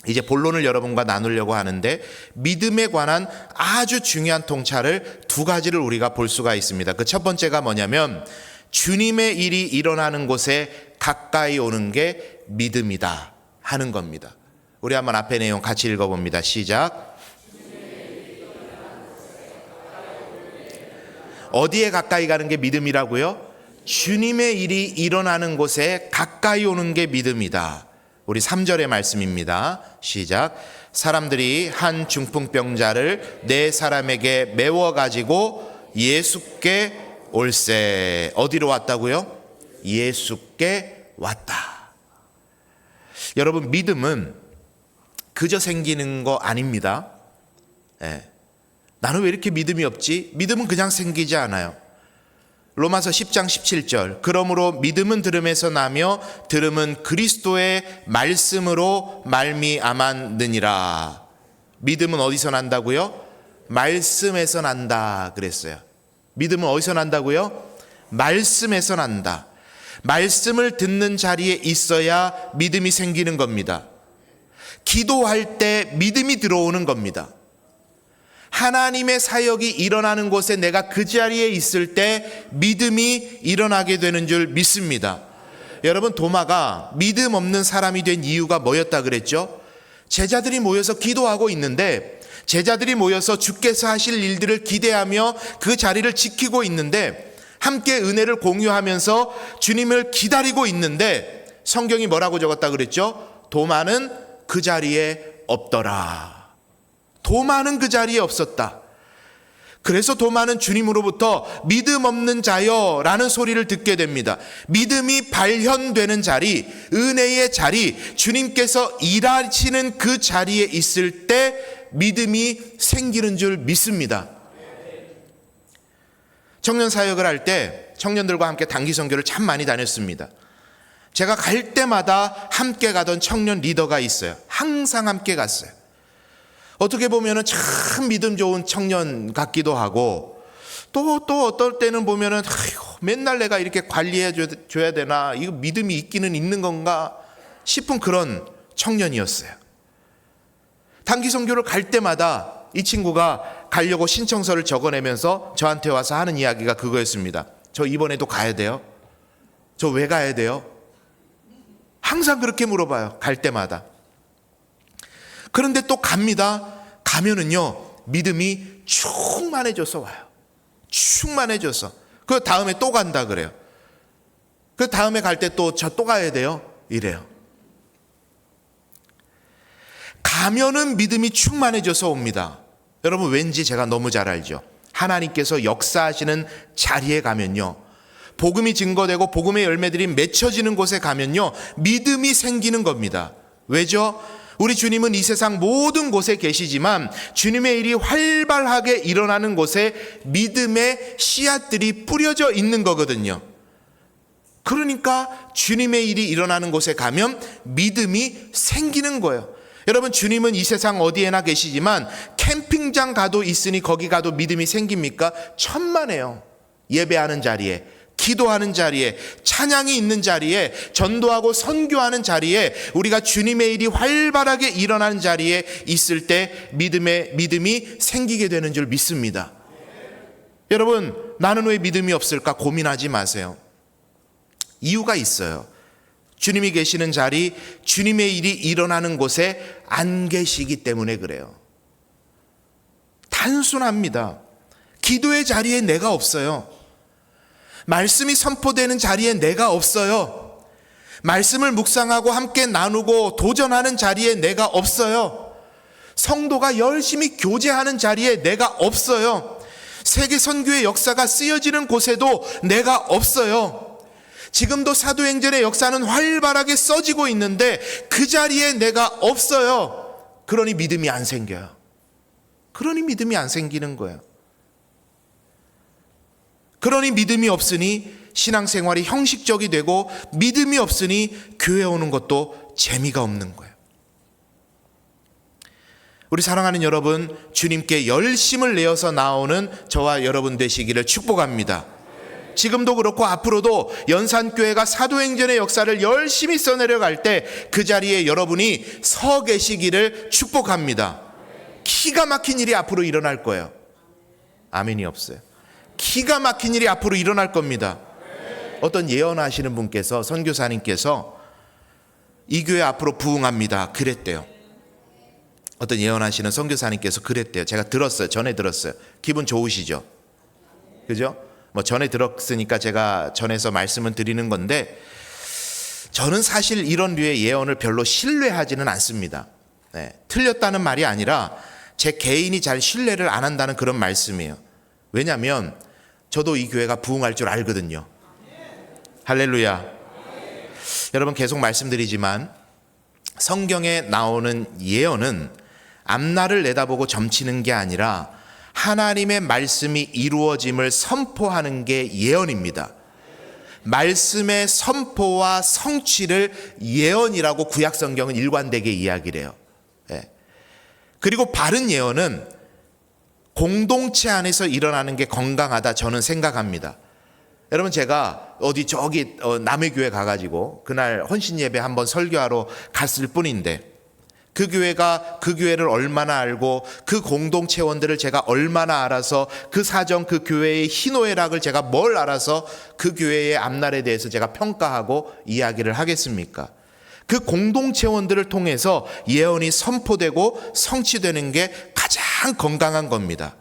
이제 본론을 여러분과 나누려고 하는데 믿음에 관한 아주 중요한 통찰을 두 가지를 우리가 볼 수가 있습니다. 그 첫 번째가 뭐냐면 주님의 일이 일어나는 곳에 가까이 오는 게 믿음이다 하는 겁니다. 우리 한번 앞에 내용 같이 읽어봅니다. 시작. 어디에 가까이 가는 게 믿음이라고요? 주님의 일이 일어나는 곳에 가까이 오는 게 믿음이다. 우리 3절의 말씀입니다. 시작. 사람들이 한 중풍병자를 네 사람에게 메워 가지고 예수께 올세. 어디로 왔다고요? 예수께 왔다. 여러분, 믿음은 그저 생기는 거 아닙니다. 나는 왜 이렇게 믿음이 없지? 믿음은 그냥 생기지 않아요. 로마서 10장 17절. 그러므로 믿음은 들음에서 나며 들음은 그리스도의 말씀으로 말미암았느니라. 믿음은 어디서 난다고요? 말씀에서 난다 그랬어요. 믿음은 어디서 난다고요? 말씀에서 난다. 말씀을 듣는 자리에 있어야 믿음이 생기는 겁니다. 기도할 때 믿음이 들어오는 겁니다. 하나님의 사역이 일어나는 곳에 내가 그 자리에 있을 때 믿음이 일어나게 되는 줄 믿습니다. 여러분, 도마가 믿음 없는 사람이 된 이유가 뭐였다 그랬죠? 제자들이 모여서 기도하고 있는데, 제자들이 모여서 주께서 하실 일들을 기대하며 그 자리를 지키고 있는데, 함께 은혜를 공유하면서 주님을 기다리고 있는데, 성경이 뭐라고 적었다 그랬죠? 도마는 그 자리에 없더라. 도마는 그 자리에 없었다. 그래서 도마는 주님으로부터 믿음 없는 자여 라는 소리를 듣게 됩니다. 믿음이 발현되는 자리, 은혜의 자리, 주님께서 일하시는 그 자리에 있을 때 믿음이 생기는 줄 믿습니다. 청년 사역을 할 때 청년들과 함께 단기 선교를 참 많이 다녔습니다. 제가 갈 때마다 함께 가던 청년 리더가 있어요. 항상 함께 갔어요. 어떻게 보면은 참 믿음 좋은 청년 같기도 하고, 또 어떨 때는 보면은 맨날 내가 이렇게 관리해 줘야 되나, 이거 믿음이 있기는 있는 건가 싶은 그런 청년이었어요. 단기 선교를 갈 때마다 이 친구가 가려고 신청서를 적어내면서 저한테 와서 하는 이야기가 그거였습니다. 저 이번에도 가야 돼요? 저 왜 가야 돼요? 항상 그렇게 물어봐요. 갈 때마다. 그런데 또 갑니다. 가면은요, 믿음이 충만해져서 와요. 충만해져서. 그 다음에 또 간다 그래요. 그 다음에 갈 때 또 저 또 가야 돼요? 이래요. 가면은 믿음이 충만해져서 옵니다. 여러분, 왠지 제가 너무 잘 알죠. 하나님께서 역사하시는 자리에 가면요, 복음이 증거되고 복음의 열매들이 맺혀지는 곳에 가면요, 믿음이 생기는 겁니다. 왜죠? 우리 주님은 이 세상 모든 곳에 계시지만 주님의 일이 활발하게 일어나는 곳에 믿음의 씨앗들이 뿌려져 있는 거거든요. 그러니까 주님의 일이 일어나는 곳에 가면 믿음이 생기는 거예요. 여러분, 주님은 이 세상 어디에나 계시지만 캠핑장 가도 있으니 거기 가도 믿음이 생깁니까? 천만에요. 예배하는 자리에, 기도하는 자리에, 찬양이 있는 자리에, 전도하고 선교하는 자리에, 우리가 주님의 일이 활발하게 일어나는 자리에 있을 때 믿음이 생기게 되는 줄 믿습니다. 여러분, 나는 왜 믿음이 없을까 고민하지 마세요. 이유가 있어요. 주님이 계시는 자리, 주님의 일이 일어나는 곳에 안 계시기 때문에 그래요. 단순합니다. 기도의 자리에 내가 없어요. 말씀이 선포되는 자리에 내가 없어요. 말씀을 묵상하고 함께 나누고 도전하는 자리에 내가 없어요. 성도가 열심히 교제하는 자리에 내가 없어요. 세계 선교의 역사가 쓰여지는 곳에도 내가 없어요. 지금도 사도행전의 역사는 활발하게 써지고 있는데 그 자리에 내가 없어요. 그러니 믿음이 안 생겨요. 그러니 믿음이 안 생기는 거예요. 그러니 믿음이 없으니 신앙생활이 형식적이 되고 믿음이 없으니 교회 오는 것도 재미가 없는 거예요. 우리 사랑하는 여러분, 주님께 열심을 내어서 나오는 저와 여러분 되시기를 축복합니다. 지금도 그렇고 앞으로도 연산교회가 사도행전의 역사를 열심히 써내려갈 때 그 자리에 여러분이 서 계시기를 축복합니다. 기가 막힌 일이 앞으로 일어날 거예요. 아멘이 없어요. 기가 막힌 일이 앞으로 일어날 겁니다. 어떤 예언하시는 분께서, 선교사님께서 이 교회 앞으로 부흥합니다 그랬대요. 어떤 예언하시는 선교사님께서 그랬대요. 제가 들었어요. 전에 들었어요. 기분 좋으시죠? 그죠? 뭐 전에 들었으니까 제가 전해서 말씀을 드리는 건데, 저는 사실 이런 류의 예언을 별로 신뢰하지는 않습니다. 네, 틀렸다는 말이 아니라 제 개인이 잘 신뢰를 안 한다는 그런 말씀이에요. 왜냐하면 저도 이 교회가 부흥할 줄 알거든요. 할렐루야. 여러분, 계속 말씀드리지만 성경에 나오는 예언은 앞날을 내다보고 점치는 게 아니라 하나님의 말씀이 이루어짐을 선포하는 게 예언입니다. 말씀의 선포와 성취를 예언이라고 구약성경은 일관되게 이야기를 해요. 그리고 바른 예언은 공동체 안에서 일어나는 게 건강하다 저는 생각합니다. 여러분, 제가 저기 남의 교회 가가지고 그날 헌신 예배 한번 설교하러 갔을 뿐인데, 그 교회가 그 교회를 얼마나 알고 그 공동체원들을 제가 얼마나 알아서 그 사정, 그 교회의 희노애락을 제가 뭘 알아서 그 교회의 앞날에 대해서 제가 평가하고 이야기를 하겠습니까? 그 공동체원들을 통해서 예언이 선포되고 성취되는 게 가장 건강한 겁니다.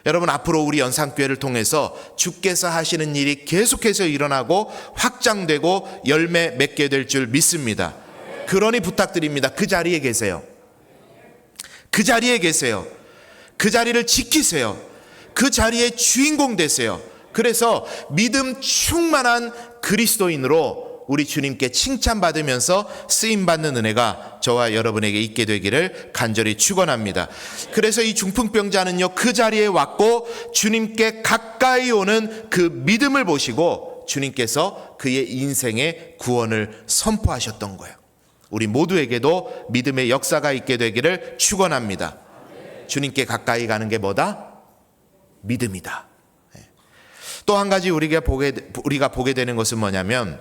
여러분, 앞으로 우리 연산교회를 통해서 주께서 하시는 일이 계속해서 일어나고 확장되고 열매 맺게 될 줄 믿습니다. 그러니 부탁드립니다. 그 자리에 계세요. 그 자리에 계세요. 그 자리를 지키세요. 그 자리의 주인공 되세요. 그래서 믿음 충만한 그리스도인으로 우리 주님께 칭찬받으면서 쓰임받는 은혜가 저와 여러분에게 있게 되기를 간절히 축원합니다. 그래서 이 중풍병자는요, 그 자리에 왔고 주님께 가까이 오는 그 믿음을 보시고 주님께서 그의 인생의 구원을 선포하셨던 거예요. 우리 모두에게도 믿음의 역사가 있게 되기를 축원합니다. 주님께 가까이 가는 게 뭐다? 믿음이다. 또 한 가지 우리가 보게 되는 것은 뭐냐면,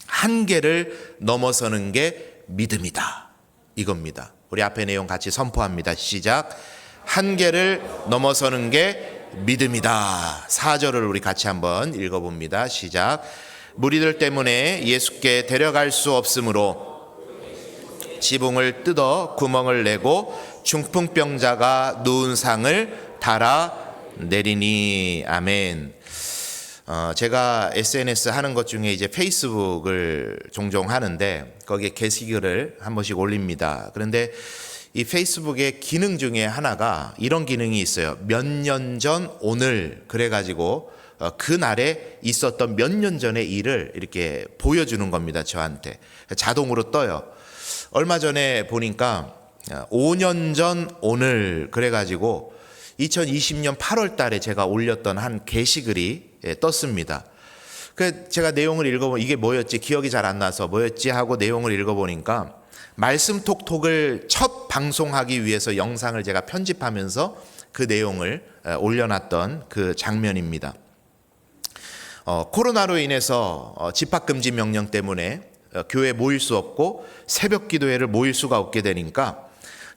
한계를 넘어서는 게 믿음이다, 이겁니다. 우리 앞에 내용 같이 선포합니다. 시작. 한계를 넘어서는 게 믿음이다. 4절을 우리 같이 한번 읽어봅니다. 시작. 무리들 때문에 예수께 데려갈 수 없으므로 지붕을 뜯어 구멍을 내고 중풍병자가 누운 상을 달아 내리니. 아멘. 제가 SNS 하는 것 중에 이제 페이스북을 종종 하는데 거기에 게시글을 한 번씩 올립니다. 그런데 이 페이스북의 기능 중에 하나가 이런 기능이 있어요. 몇 년 전 오늘 그래가지고 그날에 있었던 몇 년 전의 일을 이렇게 보여주는 겁니다. 저한테 자동으로 떠요. 얼마 전에 보니까 5년 전 오늘 그래가지고 2020년 8월 달에 제가 올렸던 한 게시글이 떴습니다. 그 제가 내용을 읽어보면 이게 뭐였지 기억이 잘 안 나서 뭐였지 하고 내용을 읽어보니까 말씀 톡톡을 첫 방송하기 위해서 영상을 제가 편집하면서 그 내용을 올려놨던 그 장면입니다. 코로나로 인해서 집합금지 명령 때문에 교회 모일 수 없고 새벽 기도회를 모일 수가 없게 되니까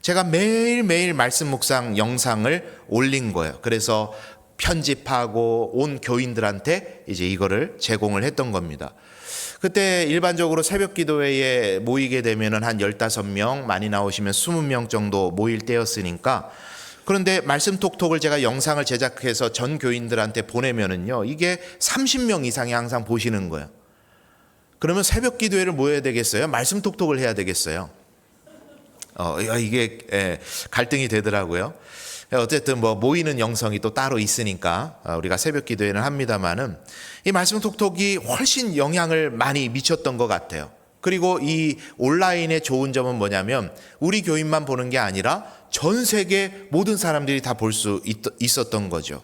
제가 매일매일 말씀 묵상 영상을 올린 거예요. 그래서 편집하고 온 교인들한테 이제 이거를 제공을 했던 겁니다. 그때 일반적으로 새벽 기도회에 모이게 되면은 한 15명, 많이 나오시면 20명 정도 모일 때였으니까 그런데 말씀 톡톡을 제가 영상을 제작해서 전 교인들한테 보내면은요, 이게 30명 이상이 항상 보시는 거예요. 그러면 새벽 기도회를 모여야 되겠어요? 말씀 톡톡을 해야 되겠어요? 이게 갈등이 되더라고요. 어쨌든 뭐 모이는 영성이 또 따로 있으니까 우리가 새벽 기도회는 합니다만은 이 말씀 톡톡이 훨씬 영향을 많이 미쳤던 것 같아요. 그리고 이 온라인의 좋은 점은 뭐냐면 우리 교인만 보는 게 아니라 전 세계 모든 사람들이 다 볼 수 있었던 거죠.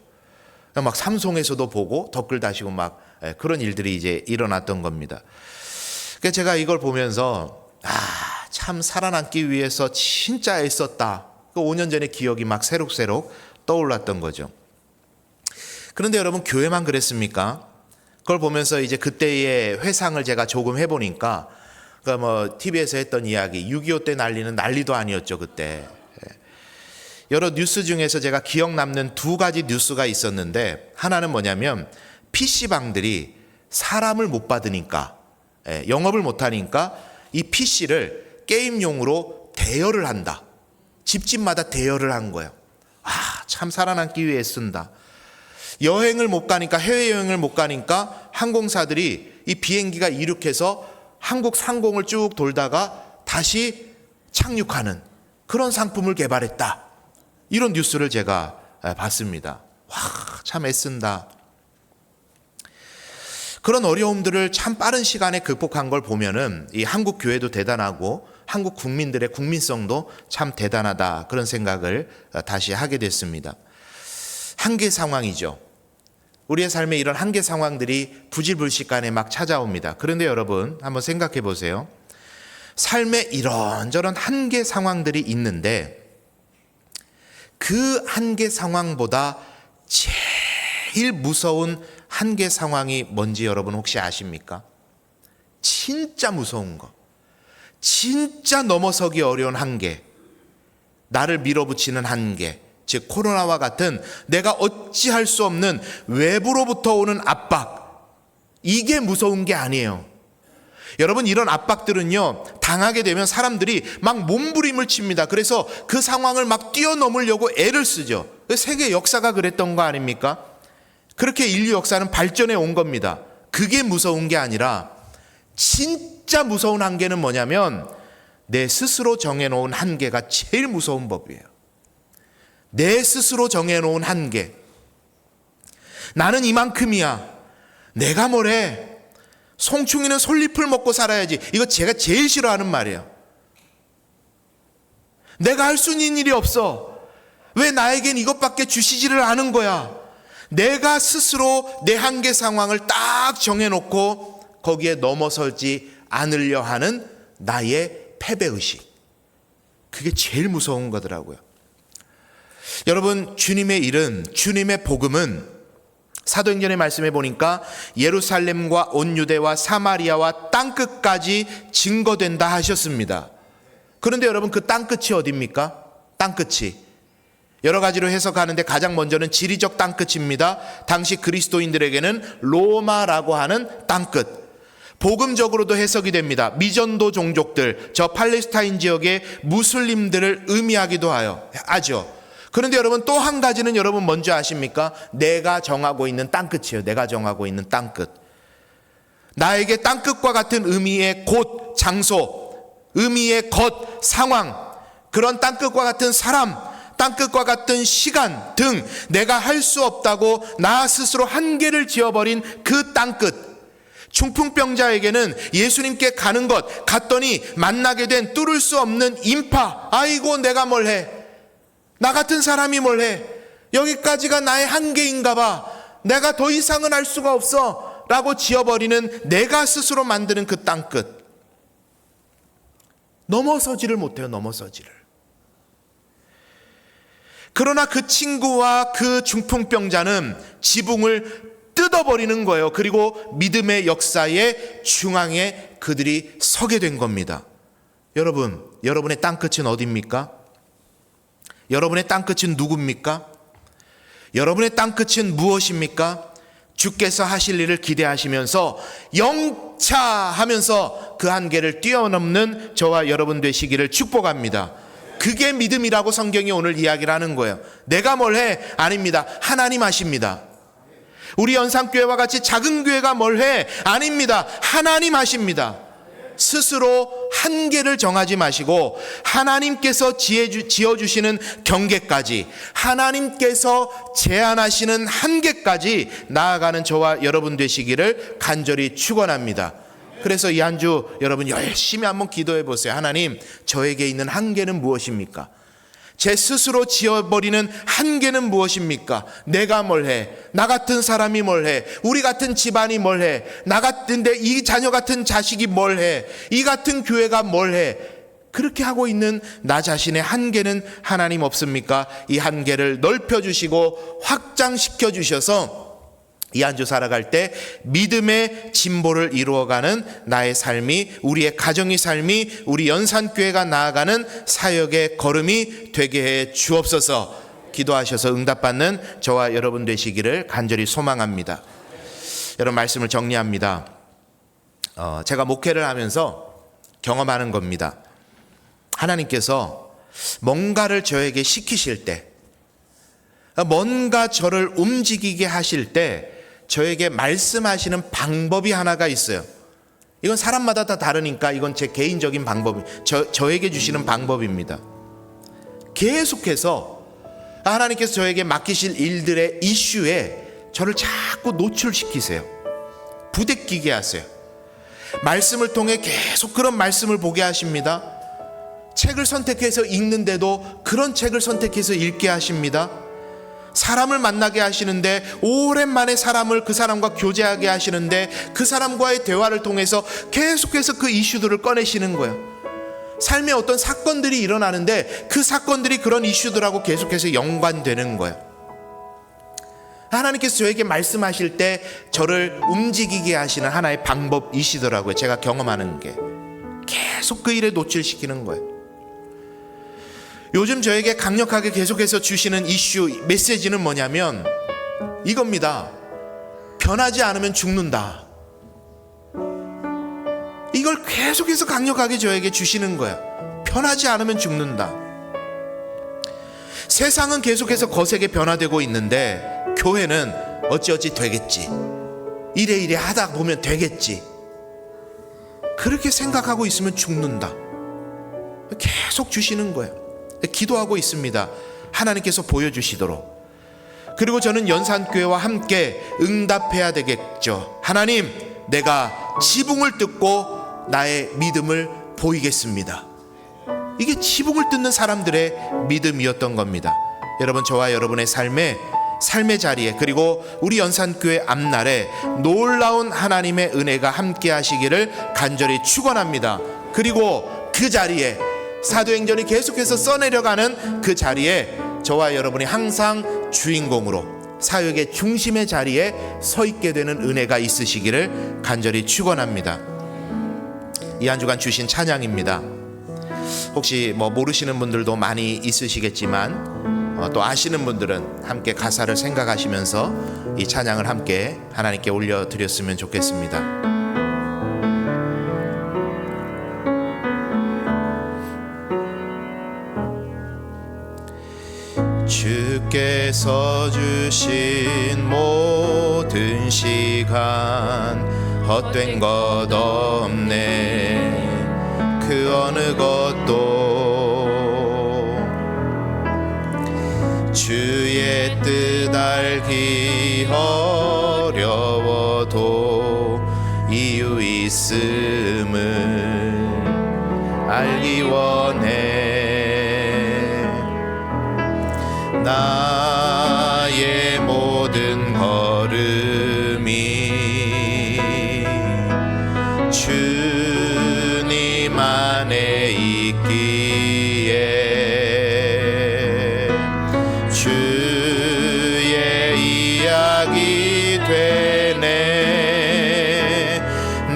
막 삼송에서도 보고 댓글 다시고 막 그런 일들이 이제 일어났던 겁니다. 그러니까 제가 이걸 보면서 참 살아남기 위해서 진짜 애썼다. 그 5년 전의 기억이 막 새록새록 떠올랐던 거죠. 그런데 여러분 교회만 그랬습니까? 그걸 보면서 이제 그때의 회상을 제가 조금 해보니까 그러니까 뭐 TV에서 했던 이야기 6.25 때 난리는 난리도 아니었죠 그때. 여러 뉴스 중에서 제가 기억 남는 두 가지 뉴스가 있었는데 하나는 뭐냐면 PC방들이 사람을 못 받으니까 영업을 못하니까 이 PC를 게임용으로 대여를 한다. 집집마다 대여를 한 거예요. 참 살아남기 위해 쓴다. 여행을 못 가니까 해외여행을 못 가니까 항공사들이 이 비행기가 이륙해서 한국 상공을 쭉 돌다가 다시 착륙하는 그런 상품을 개발했다. 이런 뉴스를 제가 봤습니다. 참 애쓴다. 그런 어려움들을 참 빠른 시간에 극복한 걸 보면은 이 한국 교회도 대단하고 한국 국민들의 국민성도 참 대단하다 그런 생각을 다시 하게 됐습니다. 한계 상황이죠. 우리의 삶에 이런 한계 상황들이 부질불식간에 막 찾아옵니다. 그런데 여러분 한번 생각해 보세요. 삶에 이런저런 한계 상황들이 있는데 그 한계 상황보다 제일 무서운 한계 상황이 뭔지 여러분 혹시 아십니까? 진짜 무서운 거. 진짜 넘어서기 어려운 한계, 나를 밀어붙이는 한계, 즉 코로나와 같은 내가 어찌할 수 없는 외부로부터 오는 압박, 이게 무서운 게 아니에요. 여러분 이런 압박들은요 당하게 되면 사람들이 막 몸부림을 칩니다. 그래서 그 상황을 막 뛰어넘으려고 애를 쓰죠. 세계 역사가 그랬던 거 아닙니까? 그렇게 인류 역사는 발전해 온 겁니다. 그게 무서운 게 아니라 진짜 무서운 한계는 뭐냐면 내 스스로 정해놓은 한계가 제일 무서운 법이에요. 내 스스로 정해놓은 한계. 나는 이만큼이야. 내가 뭐래. 송충이는 솔잎을 먹고 살아야지. 이거 제가 제일 싫어하는 말이에요. 내가 할 수 있는 일이 없어. 왜 나에겐 이것밖에 주시지를 않은 거야. 내가 스스로 내 한계 상황을 딱 정해놓고 거기에 넘어설지 않으려 하는 나의 패배의식. 그게 제일 무서운 거더라고요. 여러분 주님의 일은, 주님의 복음은 사도행전의 말씀에 보니까 예루살렘과 온 유대와 사마리아와 땅끝까지 증거된다 하셨습니다. 그런데 여러분 그 땅끝이 어디입니까? 땅끝이 여러 가지로 해석하는데 가장 먼저는 지리적 땅끝입니다. 당시 그리스도인들에게는 로마라고 하는 땅끝. 복음적으로도 해석이 됩니다. 미전도 종족들, 저 팔레스타인 지역의 무슬림들을 의미하기도 하죠. 그런데 여러분 또 한 가지는 여러분 뭔지 아십니까? 내가 정하고 있는 땅끝이에요. 내가 정하고 있는 땅끝. 나에게 땅끝과 같은 의미의 곳, 장소, 의미의 것, 상황, 그런 땅끝과 같은 사람, 땅끝과 같은 시간 등 내가 할 수 없다고 나 스스로 한계를 지어버린 그 땅끝, 중풍병자에게는 예수님께 가는 것, 갔더니 만나게 된 뚫을 수 없는 인파. 아이고 내가 뭘 해, 나 같은 사람이 뭘 해, 여기까지가 나의 한계인가 봐, 내가 더 이상은 할 수가 없어 라고 지어버리는, 내가 스스로 만드는 그 땅끝, 넘어서지를 못해요. 넘어서지를. 그러나 그 친구와 그 중풍병자는 지붕을 뜯어버리는 거예요. 그리고 믿음의 역사의 중앙에 그들이 서게 된 겁니다. 여러분, 여러분의 땅끝은 어디입니까? 여러분의 땅끝은 누굽니까? 여러분의 땅끝은 무엇입니까? 주께서 하실 일을 기대하시면서 영차하면서 그 한계를 뛰어넘는 저와 여러분 되시기를 축복합니다. 그게 믿음이라고 성경이 오늘 이야기를 하는 거예요. 내가 뭘 해? 아닙니다. 하나님 하십니다. 우리 연산교회와 같이 작은 교회가 뭘 해? 아닙니다. 하나님 하십니다. 스스로 한계를 정하지 마시고 하나님께서 지어주시는 경계까지, 하나님께서 제안하시는 한계까지 나아가는 저와 여러분 되시기를 간절히 축원합니다. 그래서 이 한 주 여러분 열심히 한번 기도해 보세요. 하나님, 저에게 있는 한계는 무엇입니까? 제 스스로 지어버리는 한계는 무엇입니까? 내가 뭘 해? 나 같은 사람이 뭘 해? 우리 같은 집안이 뭘 해? 나 같은데 이 자녀 같은 자식이 뭘 해? 이 같은 교회가 뭘 해? 그렇게 하고 있는 나 자신의 한계는 하나님 없습니까? 이 한계를 넓혀주시고 확장시켜 주셔서 이 한 주 살아갈 때 믿음의 진보를 이루어가는 나의 삶이, 우리의 가정의 삶이, 우리 연산교회가 나아가는 사역의 걸음이 되게 해 주옵소서. 기도하셔서 응답받는 저와 여러분 되시기를 간절히 소망합니다. 여러분, 말씀을 정리합니다. 제가 목회를 하면서 경험하는 겁니다. 하나님께서 뭔가를 저에게 시키실 때, 뭔가 저를 움직이게 하실 때 저에게 말씀하시는 방법이 하나가 있어요. 이건 사람마다 다 다르니까 이건 제 개인적인 방법이, 저에게 주시는 방법입니다. 계속해서 하나님께서 저에게 맡기실 일들의 이슈에 저를 자꾸 노출시키세요. 부대끼게 하세요. 말씀을 통해 계속 그런 말씀을 보게 하십니다. 책을 선택해서 읽는데도 그런 책을 선택해서 읽게 하십니다. 사람을 만나게 하시는데 오랜만에 그 사람과 교제하게 하시는데 그 사람과의 대화를 통해서 계속해서 그 이슈들을 꺼내시는 거예요. 삶에 어떤 사건들이 일어나는데 그 사건들이 그런 이슈들하고 계속해서 연관되는 거예요. 하나님께서 저에게 말씀하실 때 저를 움직이게 하시는 하나의 방법이시더라고요. 제가 경험하는 게 계속 그 일에 노출시키는 거예요. 요즘 저에게 강력하게 계속해서 주시는 이슈, 메시지는 뭐냐면 이겁니다. 변하지 않으면 죽는다. 이걸 계속해서 강력하게 저에게 주시는 거예요. 변하지 않으면 죽는다. 세상은 계속해서 거세게 변화되고 있는데 교회는 어찌어찌 되겠지, 이래 하다 보면 되겠지, 그렇게 생각하고 있으면 죽는다. 계속 주시는 거예요. 기도하고 있습니다. 하나님께서 보여주시도록. 그리고 저는 연산교회와 함께 응답해야 되겠죠. 하나님, 내가 지붕을 뜯고 나의 믿음을 보이겠습니다. 이게 지붕을 뜯는 사람들의 믿음이었던 겁니다. 여러분, 저와 여러분의 삶의 자리에, 그리고 우리 연산교회 앞날에 놀라운 하나님의 은혜가 함께 하시기를 간절히 축원합니다. 그리고 그 자리에 사도행전이 계속해서 써내려가는 그 자리에 저와 여러분이 항상 주인공으로 사역의 중심의 자리에 서 있게 되는 은혜가 있으시기를 간절히 축원합니다. 이 한 주간 주신 찬양입니다. 혹시 모르시는 분들도 많이 있으시겠지만 또 아시는 분들은 함께 가사를 생각하시면서 이 찬양을 함께 하나님께 올려드렸으면 좋겠습니다. 주께서 주신 모든 시간 헛된 것 없네. 그 어느 것도 주의 뜻 알기 어려워도 이 있음을 알기 원해. 나의 모든 걸음이 주님 안에 있기에 주의 이야기 되네.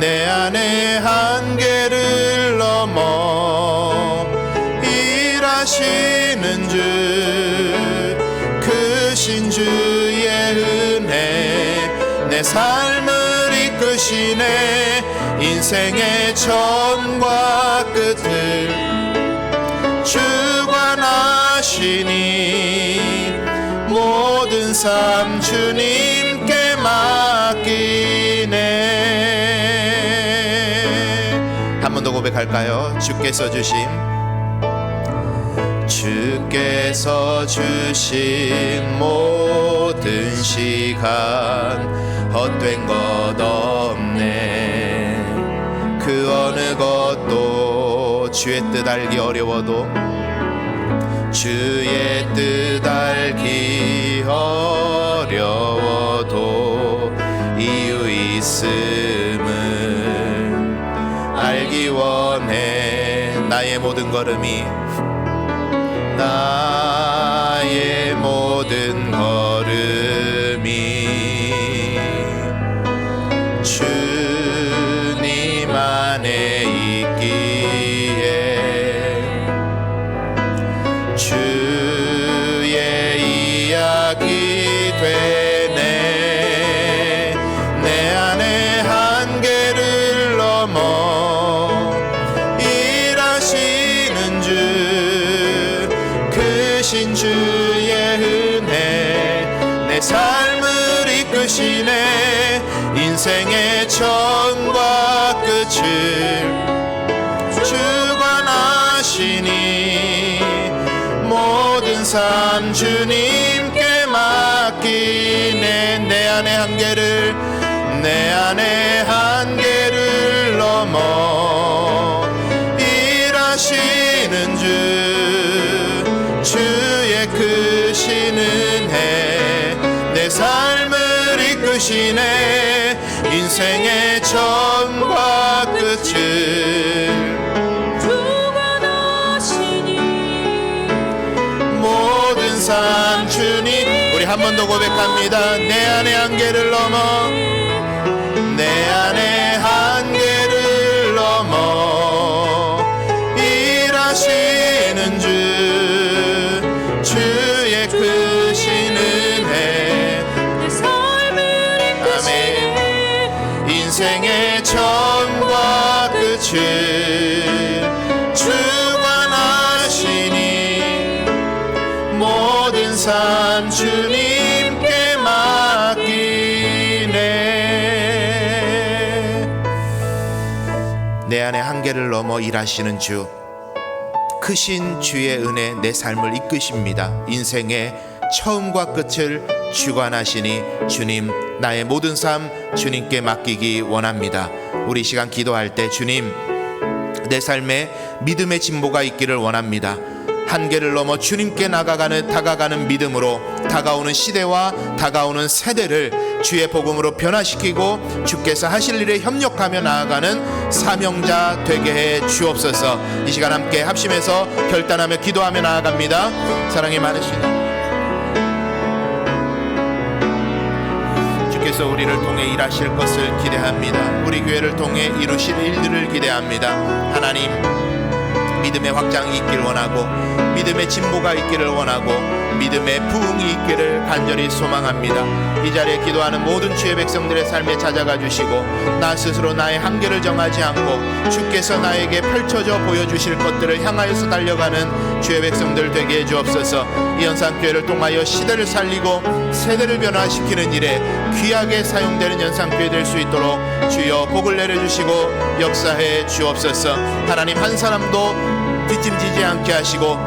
내 안에 한계를 넘어 일하시는 주, 크신 주의 은혜 내 삶을 이끄시네. 인생의 처음과 끝을 주관하시니 모든 삶 주님께 맡기네. 한 번 더 고백할까요? 주께서 주신 모든 시간 헛된 것 없네. 그 어느 것도 주의 뜻 알기 어려워도 주의 뜻 알기 어려워도 이유 있음을 알기 원해. 나의 모든 걸음이 나의 모든 걸음이 주님 안에 있기에 주의 이야기 되네. 내 안에 한계를 넘어 일하시는 주, 크신 주의 은혜 내 삶을 이끄시네. 인생의 처음과 끝을 주관하시니 모든 삶 주님께 맡기네. 내 안에 한계를 넘어 일하시는 주, 주의 크신 은혜 내 삶을 이끄시네. 인생의 처음과 끝을 주관하시니 모든 삶 주님. 우리 한 번 더 고백합니다. 내 안에 한계를 넘어 내 안에 한계를 넘어 일하시는 주, 주의 크신 은혜 내 삶을 이끄시네. 인생의 처음과 끝을 주관하시니 모든 삶 주님께 맡기네. 내 안에 한계를 넘어 일하시는 주, 크신 주의 은혜 내 삶을 이끄십니다. 인생의 처음과 끝을 주관하시니 주님 나의 모든 삶 주님께 맡기기 원합니다. 우리 시간 기도할 때 주님 내 삶에 믿음의 진보가 있기를 원합니다. 한계를 넘어 주님께 다가가는 믿음으로 다가오는 시대와 다가오는 세대를 주의 복음으로 변화시키고 주께서 하실 일에 협력하며 나아가는 사명자 되게 해 주옵소서. 이 시간 함께 합심해서 결단하며 기도하며 나아갑니다. 사랑이 많으신 주께서 우리를 통해 일하실 것을 기대합니다. 우리 교회를 통해 이루실 일들을 기대합니다. 하나님 믿음의 확장이 있기를 원하고 믿음의 진보가 있기를 원하고 믿음의 부흥이 있기를 간절히 소망합니다. 이 자리에 기도하는 모든 주의 백성들의 삶에 찾아가 주시고 나 스스로 나의 한계를 정하지 않고 주께서 나에게 펼쳐져 보여주실 것들을 향하여서 달려가는 주의 백성들 되게 해 주옵소서. 이 연산교회를 통하여 시대를 살리고 세대를 변화시키는 일에 귀하게 사용되는 연산교회 될 수 있도록 주여 복을 내려주시고 역사해 주옵소서. 하나님 한 사람도 뒷짐지지 않게 하시고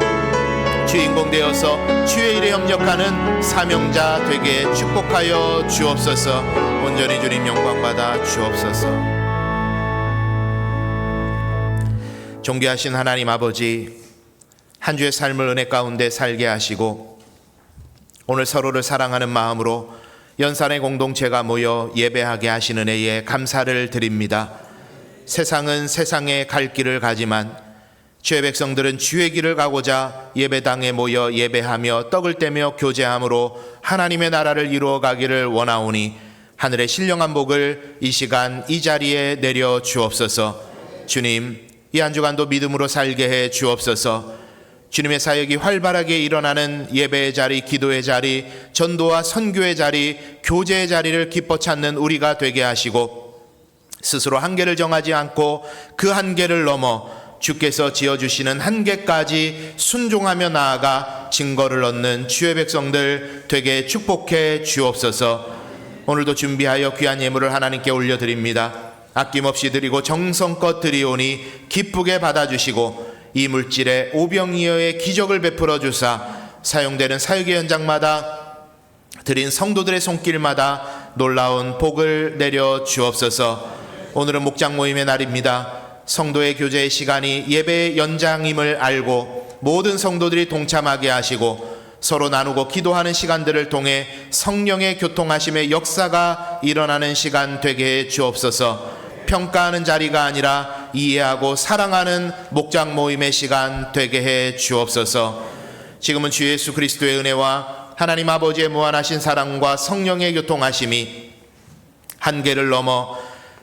주인공 되어서 주의 일에 협력하는 사명자 되게 축복하여 주옵소서. 온전히 주님 영광 받아 주옵소서. 존귀하신 하나님 아버지, 한 주의 삶을 은혜 가운데 살게 하시고 오늘 서로를 사랑하는 마음으로 연산의 공동체가 모여 예배하게 하신 은혜에 감사를 드립니다. 세상은 세상의 갈 길을 가지만 주의 백성들은 주의 길을 가고자 예배당에 모여 예배하며 떡을 떼며 교제함으로 하나님의 나라를 이루어 가기를 원하오니 하늘의 신령한 복을 이 시간 이 자리에 내려 주옵소서. 주님, 이 한 주간도 믿음으로 살게 해 주옵소서. 주님의 사역이 활발하게 일어나는 예배의 자리, 기도의 자리, 전도와 선교의 자리, 교제의 자리를 기뻐 찾는 우리가 되게 하시고 스스로 한계를 정하지 않고 그 한계를 넘어 주께서 지어주시는 한계까지 순종하며 나아가 증거를 얻는 주의 백성들 되게 축복해 주옵소서. 오늘도 준비하여 귀한 예물을 하나님께 올려드립니다. 아낌없이 드리고 정성껏 드리오니 기쁘게 받아주시고 이 물질에 오병이어의 기적을 베풀어 주사 사용되는 사역의 현장마다 드린 성도들의 손길마다 놀라운 복을 내려 주옵소서. 오늘은 목장 모임의 날입니다. 성도의 교제의 시간이 예배의 연장임을 알고 모든 성도들이 동참하게 하시고 서로 나누고 기도하는 시간들을 통해 성령의 교통하심의 역사가 일어나는 시간 되게 해 주옵소서. 평가하는 자리가 아니라 이해하고 사랑하는 목장 모임의 시간 되게 해 주옵소서. 지금은 주 예수 그리스도의 은혜와 하나님 아버지의 무한하신 사랑과 성령의 교통하심이 한계를 넘어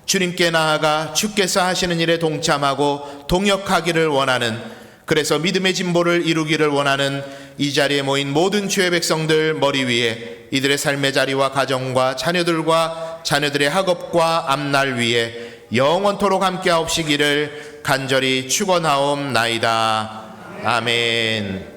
주님께 나아가 주께서 하시는 일에 동참하고 동역하기를 원하는, 그래서 믿음의 진보를 이루기를 원하는 이 자리에 모인 모든 주의 백성들 머리 위에 이들의 삶의 자리와 가정과 자녀들과 자녀들의 학업과 앞날 위에 영원토록 함께하옵시기를 간절히 축원하옵나이다. 아멘.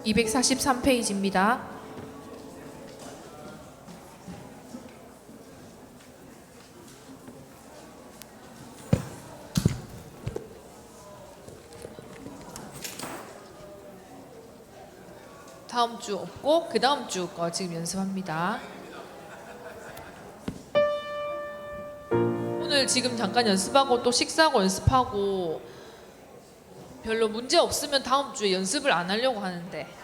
(243페이지입니다) 다음 주 없고 그 다음 주 거 지금 연습합니다. 오늘 지금 잠깐 연습하고 또 식사하고 연습하고 별로 문제 없으면 다음 주에 연습을 안 하려고 하는데